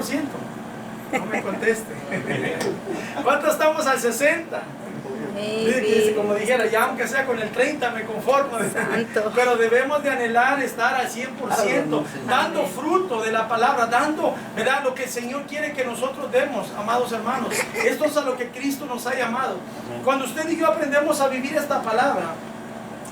No me conteste. ¿Cuánto estamos al 60? Como dijera, ya aunque sea con el 30 me conformo. Pero debemos de anhelar estar al 100%, dando fruto de la palabra, dando, ¿verdad?, lo que el Señor quiere que nosotros demos, amados hermanos. Esto es a lo que Cristo nos ha llamado. Cuando usted y yo aprendemos a vivir esta palabra,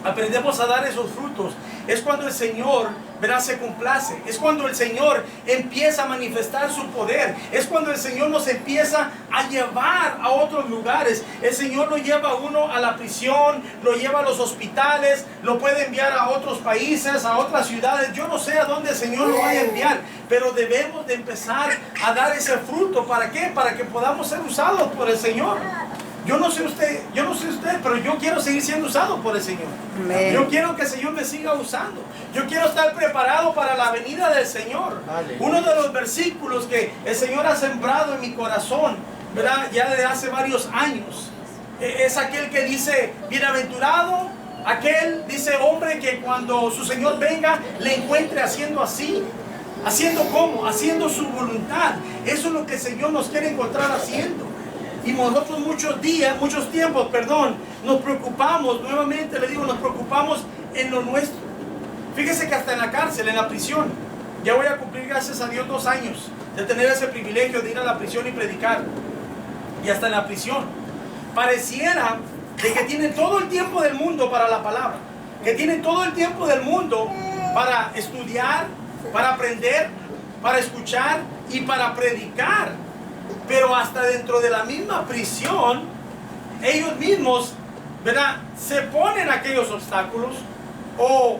aprendemos a dar esos frutos, es cuando el Señor, ¿verdad?, se complace. Es cuando el Señor empieza a manifestar su poder. Es cuando el Señor nos empieza a llevar a otros lugares. El Señor lo lleva a uno a la prisión, lo lleva a los hospitales, lo puede enviar a otros países, a otras ciudades. Yo no sé a dónde el Señor lo vaya a enviar, pero debemos de empezar a dar ese fruto. ¿Para qué? Para que podamos ser usados por el Señor. Yo no sé usted, pero yo quiero seguir siendo usado por el Señor. Amén. Yo quiero que el Señor me siga usando. Yo quiero estar preparado para la venida del Señor. Aleluya. Uno de los versículos que el Señor ha sembrado en mi corazón, ¿verdad?, ya desde hace varios años, es aquel que dice: bienaventurado aquel, dice, hombre que cuando su Señor venga le encuentre haciendo así. ¿Haciendo cómo? Haciendo su voluntad. Eso es lo que el Señor nos quiere encontrar haciendo. Y nosotros muchos tiempos, nos preocupamos, nuevamente le digo, nos preocupamos en lo nuestro. Fíjese que hasta en la cárcel, en la prisión, ya voy a cumplir, gracias a Dios, 2 años de tener ese privilegio de ir a la prisión y predicar. Y hasta en la prisión, pareciera de que tienen todo el tiempo del mundo para la palabra, que tienen todo el tiempo del mundo para estudiar, para aprender, para escuchar y para predicar. Pero hasta dentro de la misma prisión, ellos mismos, ¿verdad?, se ponen aquellos obstáculos o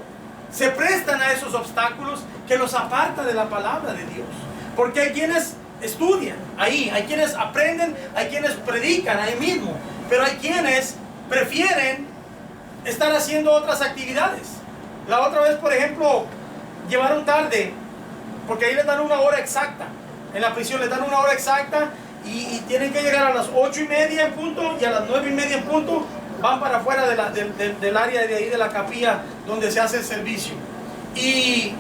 se prestan a esos obstáculos que los aparta de la palabra de Dios. Porque hay quienes estudian ahí, hay quienes aprenden, hay quienes predican ahí mismo, pero hay quienes prefieren estar haciendo otras actividades. La otra vez, por ejemplo, llevaron tarde, porque ahí les dan una hora exacta. En la prisión les dan una hora exacta y tienen que llegar a las 8:30 en punto, y a las 9:30 en punto van para afuera del área de ahí de la capilla donde se hace el servicio. Y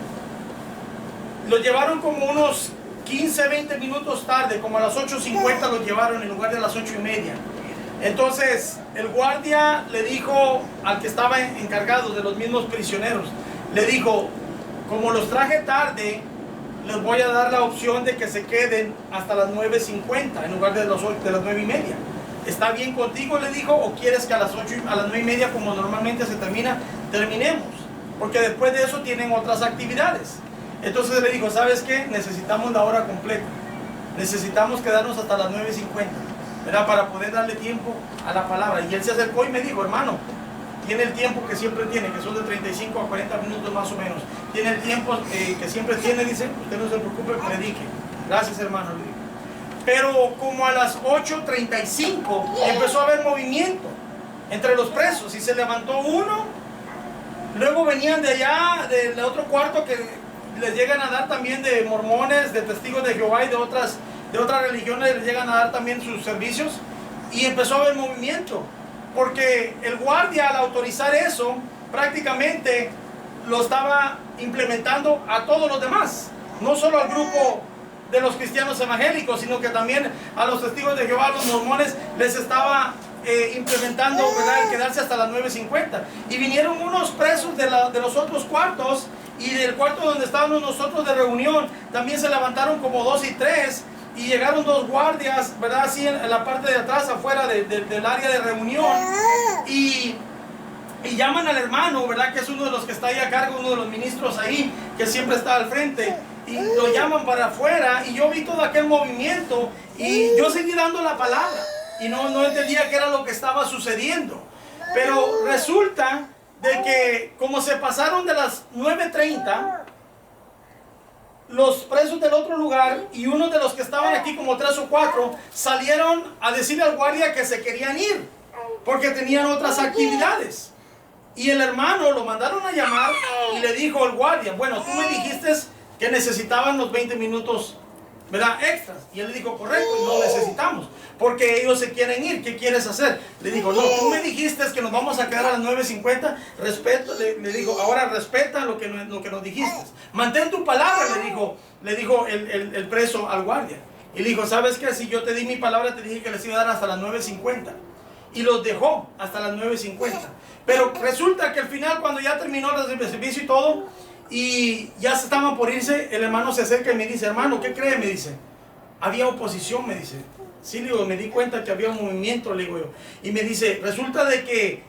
los llevaron como unos 15-20 minutos tarde, como a las 8:50 los llevaron en lugar de las 8:30. Entonces el guardia le dijo al que estaba encargado de los mismos prisioneros, le dijo: como los traje tarde, les voy a dar la opción de que se queden hasta las 9:50 en lugar de las 9:30. ¿Está bien contigo?, le dijo, ¿o quieres que a las 9:30, como normalmente se termina, terminemos? Porque después de eso tienen otras actividades. Entonces le dijo: ¿sabes qué? Necesitamos la hora completa. Necesitamos quedarnos hasta las 9:50, ¿verdad?, para poder darle tiempo a la palabra. Y él se acercó y me dijo: hermano, tiene el tiempo que siempre tiene, que son de 35 a 40 minutos más o menos. Tiene el tiempo que siempre tiene, dice, usted no se preocupe, predique. Gracias, hermano, le digo. Pero como a las 8:35 empezó a haber movimiento entre los presos y se levantó uno. Luego venían de allá, del otro cuarto que les llegan a dar también, de mormones, de testigos de Jehová y de otras religiones, les llegan a dar también sus servicios. Y empezó a haber movimiento, porque el guardia, al autorizar eso, prácticamente lo estaba implementando a todos los demás, no solo al grupo de los cristianos evangélicos, sino que también a los testigos de Jehová, a los mormones, les estaba implementando, ¿verdad?, el quedarse hasta las 9:50. Y vinieron unos presos de los otros cuartos, y del cuarto donde estábamos nosotros de reunión, también se levantaron como 2 y 3, y llegaron 2 guardias, ¿verdad?, así en la parte de atrás, afuera del área de reunión, y llaman al hermano, ¿verdad?, que es uno de los que está ahí a cargo, uno de los ministros ahí, que siempre está al frente, y lo llaman para afuera. Y yo vi todo aquel movimiento, y yo seguí dando la palabra, y no entendía qué era lo que estaba sucediendo. Pero resulta de que, como se pasaron de las 9:30, los presos del otro lugar y unos de los que estaban aquí, como 3 o 4, salieron a decirle al guardia que se querían ir porque tenían otras actividades. Y el hermano lo mandaron a llamar y le dijo al guardia: bueno, tú me dijiste que necesitaban los 20 minutos, ¿verdad?, extras. Y él le dijo: correcto, no necesitamos, porque ellos se quieren ir. ¿Qué quieres hacer? Le dijo: no, tú me dijiste que nos vamos a quedar a las 9:50. Respeto, le dijo, ahora respeta lo que nos dijiste. Mantén tu palabra, le dijo el preso al guardia. Y le dijo: ¿sabes qué? Si yo te di mi palabra, te dije que les iba a dar hasta las 9:50. y los dejó hasta las 9:50. Pero resulta que al final, cuando ya terminó el servicio y todo, y ya se estaban por irse, el hermano se acerca y me dice: hermano, ¿qué cree? Me dice: había oposición, me dice. Sí, le digo, me di cuenta que había un movimiento, le digo yo. Y me dice: resulta de que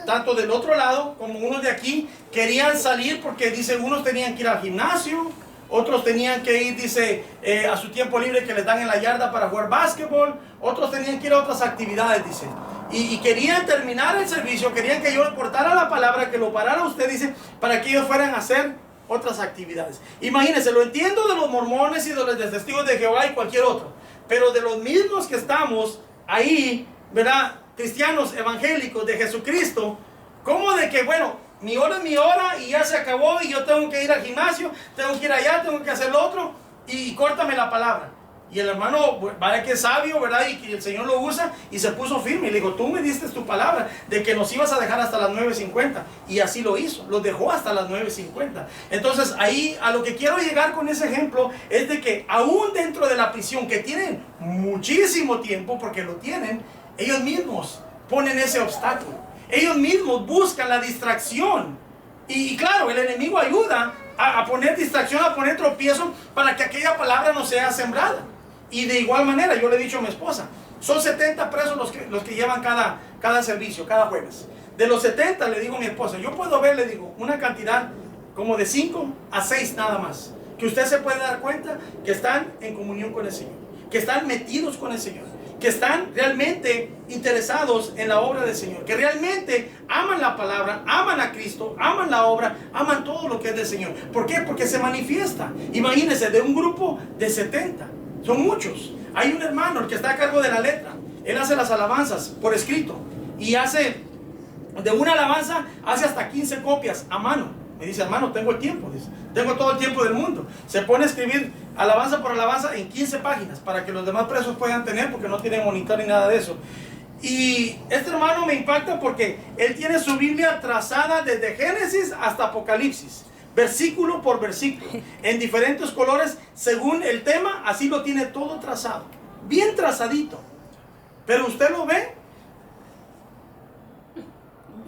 tanto del otro lado como unos de aquí querían salir, porque dice, unos tenían que ir al gimnasio, otros tenían que ir, dice, a su tiempo libre que les dan en la yarda para jugar básquetbol, otros tenían que ir a otras actividades, dice. Y querían terminar el servicio, querían que yo le portara la palabra, que lo parara usted, dice, para que ellos fueran a hacer otras actividades. Imagínense, lo entiendo de los mormones y de los testigos de Jehová y cualquier otro, pero de los mismos que estamos ahí, ¿verdad? Cristianos evangélicos de Jesucristo, ¿cómo de que, bueno, mi hora es mi hora y ya se acabó y yo tengo que ir al gimnasio, tengo que ir allá, tengo que hacer lo otro y córtame la palabra? Y el hermano, vaya que es sabio, ¿verdad? Y que el Señor lo usa y se puso firme. Y le digo: tú me diste tu palabra de que nos ibas a dejar hasta las 9:50. Y así lo hizo, los dejó hasta las 9:50. Entonces ahí a lo que quiero llegar con ese ejemplo es de que aún dentro de la prisión, que tienen muchísimo tiempo, porque lo tienen, ellos mismos ponen ese obstáculo. Ellos mismos buscan la distracción. Y claro, el enemigo ayuda a poner distracción, a poner tropiezo para que aquella palabra no sea sembrada. Y de igual manera, yo le he dicho a mi esposa, son 70 presos los que llevan cada servicio, cada jueves. De los 70, le digo a mi esposa, yo puedo ver, le digo, una cantidad como de 5 a 6 nada más, que usted se puede dar cuenta que están en comunión con el Señor, que están metidos con el Señor, que están realmente interesados en la obra del Señor, que realmente aman la palabra, aman a Cristo, aman la obra, aman todo lo que es del Señor. ¿Por qué? Porque se manifiesta. Imagínense, de un grupo de 70, son muchos. Hay un hermano, el que está a cargo de la letra, él hace las alabanzas por escrito y hace, de una alabanza, hace hasta 15 copias a mano. Me dice: hermano, tengo el tiempo, dice, tengo todo el tiempo del mundo. Se pone a escribir alabanza por alabanza en 15 páginas para que los demás presos puedan tener, porque no tienen monitor ni nada de eso. Y este hermano me impacta porque él tiene su Biblia trazada desde Génesis hasta Apocalipsis, versículo por versículo, en diferentes colores según el tema. Así lo tiene todo trazado, bien trazadito. Pero usted lo ve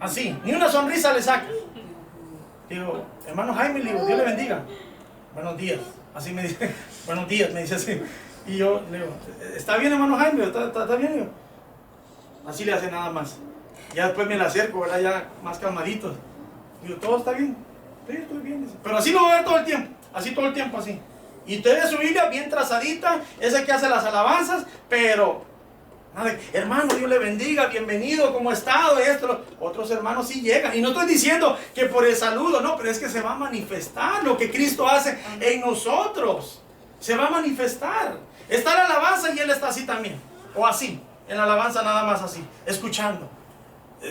así, ni una sonrisa le saca. Digo: hermano Jaime, le digo, Dios le bendiga. Buenos días. Así me dice, buenos días, me dice así. Y yo le digo: ¿está bien, hermano Jaime? ¿Está bien? Digo, así le hace nada más. Ya después me le acerco, ¿verdad? Ya más calmaditos. Digo: ¿todo está bien? Sí, estoy bien. Dice. Pero así lo voy a ver todo el tiempo. Así todo el tiempo, así. Y usted ve su Biblia bien trazadita. Ese que hace las alabanzas, pero nada, hermano, Dios le bendiga, bienvenido, ¿cómo ha estado? Esto, otros hermanos sí llegan. Y no estoy diciendo que por el saludo, no, pero es que se va a manifestar lo que Cristo hace en nosotros. Se va a manifestar. Está la alabanza y él está así también. O así, en la alabanza nada más así, escuchando.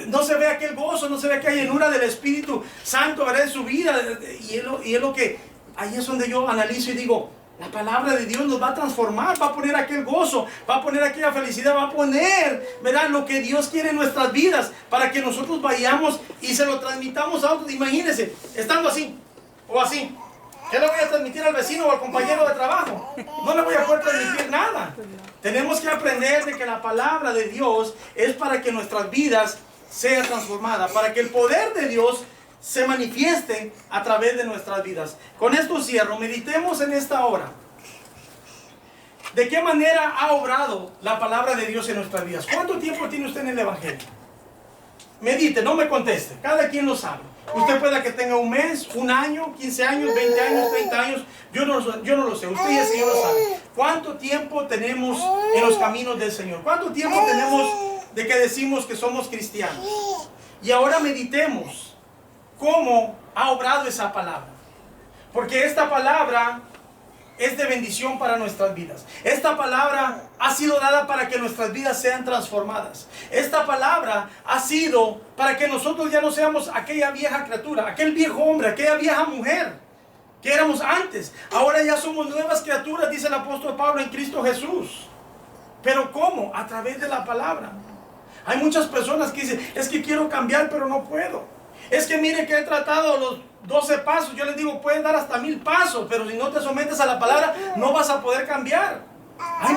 No se ve aquel gozo, no se ve aquella llenura del Espíritu Santo, ¿verdad? En su vida. Y es lo que, ahí es donde yo analizo y digo: la palabra de Dios nos va a transformar, va a poner aquel gozo, va a poner aquella felicidad, va a poner, ¿verdad?, lo que Dios quiere en nuestras vidas, para que nosotros vayamos y se lo transmitamos a otros. Imagínense, estando así, o así, ¿qué le voy a transmitir al vecino o al compañero de trabajo? No le voy a poder transmitir nada. Tenemos que aprender de que la palabra de Dios es para que nuestras vidas sean transformadas, para que el poder de Dios se manifieste a través de nuestras vidas. Con esto cierro. Meditemos en esta hora. ¿De qué manera ha obrado la palabra de Dios en nuestras vidas? ¿Cuánto tiempo tiene usted en el Evangelio? Medite, no me conteste. Cada quien lo sabe. Usted puede que tenga un mes, un año, 15 años, 20 años, 30 años. Yo no lo sé. Usted y el Señor lo sabe. ¿Cuánto tiempo tenemos en los caminos del Señor? ¿Cuánto tiempo tenemos de que decimos que somos cristianos? Y ahora meditemos cómo ha obrado esa palabra, porque esta palabra es de bendición para nuestras vidas. Esta palabra ha sido dada para que nuestras vidas sean transformadas. Esta palabra ha sido para que nosotros ya no seamos aquella vieja criatura, aquel viejo hombre, aquella vieja mujer que éramos antes. Ahora ya somos nuevas criaturas, dice el apóstol Pablo, en Cristo Jesús. ¿Pero cómo? A través de la palabra. Hay muchas personas que dicen: es que quiero cambiar pero no puedo. Es que mire que he tratado los 12 pasos. Yo les digo: pueden dar hasta 1000 pasos, pero si no te sometes a la palabra no vas a poder cambiar. Hay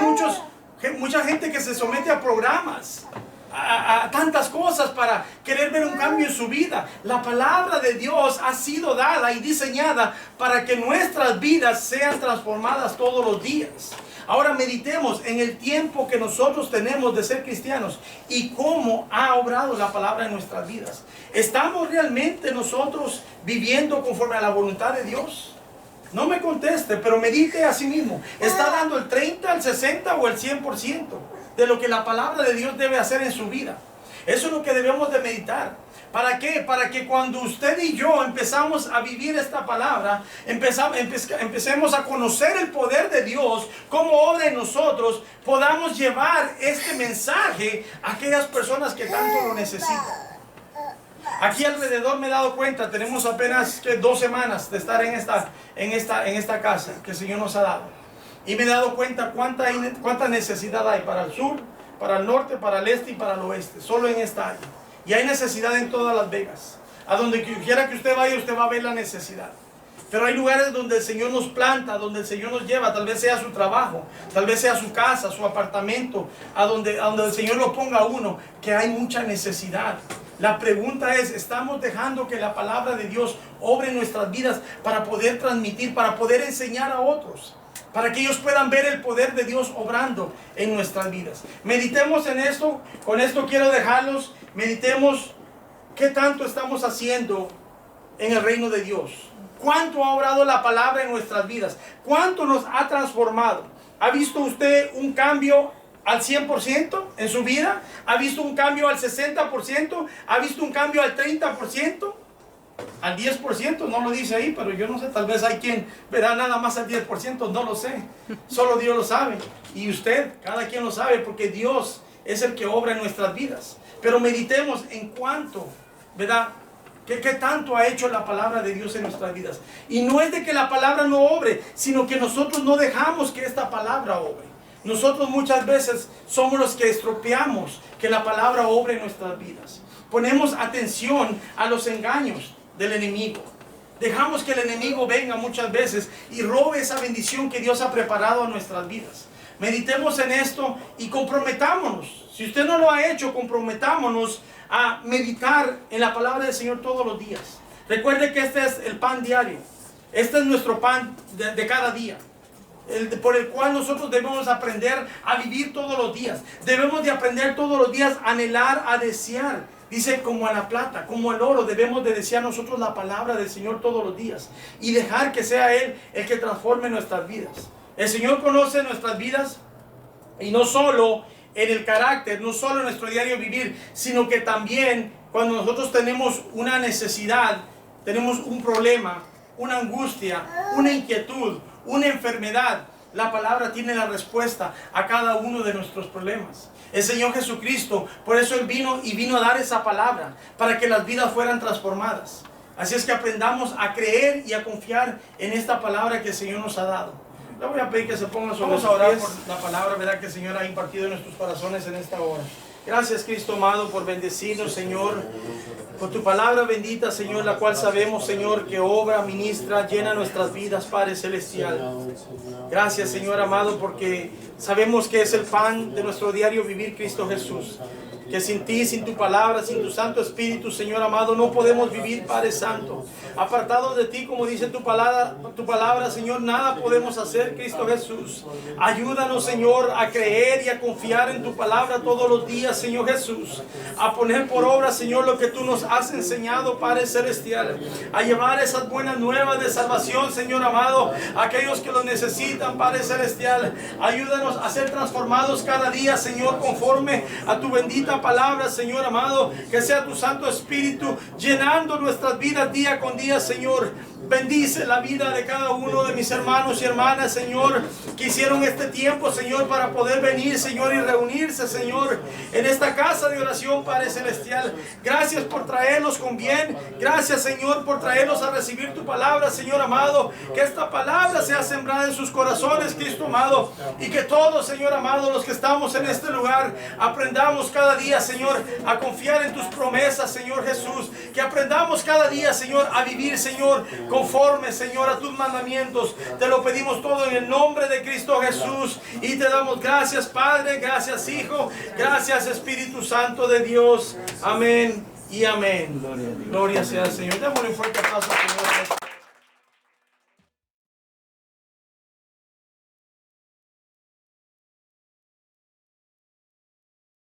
mucha gente que se somete a programas. a tantas cosas para querer ver un cambio en su vida. La palabra de Dios ha sido dada y diseñada para que nuestras vidas sean transformadas todos los días. Ahora meditemos en el tiempo que nosotros tenemos de ser cristianos y cómo ha obrado la palabra en nuestras vidas. ¿Estamos realmente nosotros viviendo conforme a la voluntad de Dios? No me conteste, pero medite a sí mismo. ¿Está dando el 30, el 60 o el 100% de lo que la palabra de Dios debe hacer en su vida? Eso es lo que debemos de meditar. ¿Para qué? Para que cuando usted y yo empezamos a vivir esta palabra, empecemos a conocer el poder de Dios, cómo obra en nosotros, podamos llevar este mensaje a aquellas personas que tanto lo necesitan. Aquí alrededor me he dado cuenta, tenemos apenas 2 semanas de estar en esta casa que el Señor nos ha dado. Y me he dado cuenta cuánta necesidad hay para el sur, para el norte, para el este y para el oeste, solo en esta área. Y hay necesidad en todas Las Vegas. A donde quiera que usted vaya, usted va a ver la necesidad. Pero hay lugares donde el Señor nos planta, donde el Señor nos lleva, tal vez sea su trabajo, tal vez sea su casa, su apartamento, a donde el Señor lo ponga a uno, que hay mucha necesidad. La pregunta es, ¿estamos dejando que la palabra de Dios obre en nuestras vidas para poder transmitir, para poder enseñar a otros? Para que ellos puedan ver el poder de Dios obrando en nuestras vidas. Meditemos en esto. Con esto quiero dejarlos. Meditemos qué tanto estamos haciendo en el reino de Dios. Cuánto ha obrado la palabra en nuestras vidas. Cuánto nos ha transformado. ¿Ha visto usted un cambio al 100% en su vida? ¿Ha visto un cambio al 60%? ¿Ha visto un cambio al 30%? Al 10%, no lo dice ahí, pero yo no sé, tal vez hay quien verá nada más al 10%, no lo sé. Solo Dios lo sabe. Y usted, cada quien lo sabe, porque Dios es el que obra en nuestras vidas. Pero meditemos en cuánto, ¿verdad? ¿Qué tanto ha hecho la palabra de Dios en nuestras vidas? Y no es de que la palabra no obre, sino que nosotros no dejamos que esta palabra obre. Nosotros muchas veces somos los que estropeamos que la palabra obre en nuestras vidas. Ponemos atención a los engaños del enemigo. Dejamos que el enemigo venga muchas veces y robe esa bendición que Dios ha preparado a nuestras vidas. Meditemos en esto y comprometámonos. Si usted no lo ha hecho, comprometámonos a meditar en la palabra del Señor todos los días. Recuerde que este es el pan diario. Este es nuestro pan de cada día. Por el cual nosotros debemos aprender a vivir todos los días. Debemos de aprender todos los días a anhelar, a desear. Dice, como a la plata, como al oro, debemos de desear nosotros la palabra del Señor todos los días. Y dejar que sea Él el que transforme nuestras vidas. El Señor conoce nuestras vidas. Y no solo en el carácter, no solo en nuestro diario vivir, sino que también cuando nosotros tenemos una necesidad, tenemos un problema, una angustia, una inquietud, una enfermedad, la palabra tiene la respuesta a cada uno de nuestros problemas. El Señor Jesucristo, por eso Él vino a dar esa palabra, para que las vidas fueran transformadas. Así es que aprendamos a creer y a confiar en esta palabra que el Señor nos ha dado. Le voy a pedir que se pongan sobre sus pies por la palabra, ¿verdad?, que el Señor ha impartido en nuestros corazones en esta hora. Gracias, Cristo amado, por bendecirnos, Señor, por tu palabra bendita, Señor, la cual sabemos, Señor, que obra, ministra, llena nuestras vidas, Padre Celestial. Gracias, Señor amado, porque sabemos que es el pan de nuestro diario vivir, Cristo Jesús. Que sin ti, sin tu palabra, sin tu Santo Espíritu, Señor amado, no podemos vivir, Padre Santo. Apartados de ti, como dice tu palabra, Señor, nada podemos hacer, Cristo Jesús. Ayúdanos, Señor, a creer y a confiar en tu palabra todos los días, Señor Jesús. A poner por obra, Señor, lo que tú nos has enseñado, Padre Celestial. A llevar esas buenas nuevas de salvación, Señor amado, a aquellos que lo necesitan, Padre Celestial. Ayúdanos a ser transformados cada día, Señor, conforme a tu bendita palabra, Señor amado. Que sea tu Santo Espíritu llenando nuestras vidas día con día, Señor. Bendice la vida de cada uno de mis hermanos y hermanas, Señor, que hicieron este tiempo, Señor, para poder venir, Señor, y reunirse, Señor, en esta casa de oración, Padre Celestial. Gracias por traerlos con bien. Gracias, Señor, por traerlos a recibir tu palabra, Señor amado. Que esta palabra sea sembrada en sus corazones, Cristo amado. Y que todos, Señor amado, los que estamos en este lugar, aprendamos cada día, Señor, a confiar en tus promesas, Señor Jesús. Que aprendamos cada día, Señor, a vivir, Señor, conforme, Señor, a tus mandamientos. Te lo pedimos todo en el nombre de Cristo Jesús y te damos gracias, Padre, gracias, Hijo, gracias, Espíritu Santo de Dios. Amén y amén. Gloria sea al Señor. Démosle un fuerte aplauso al Señor.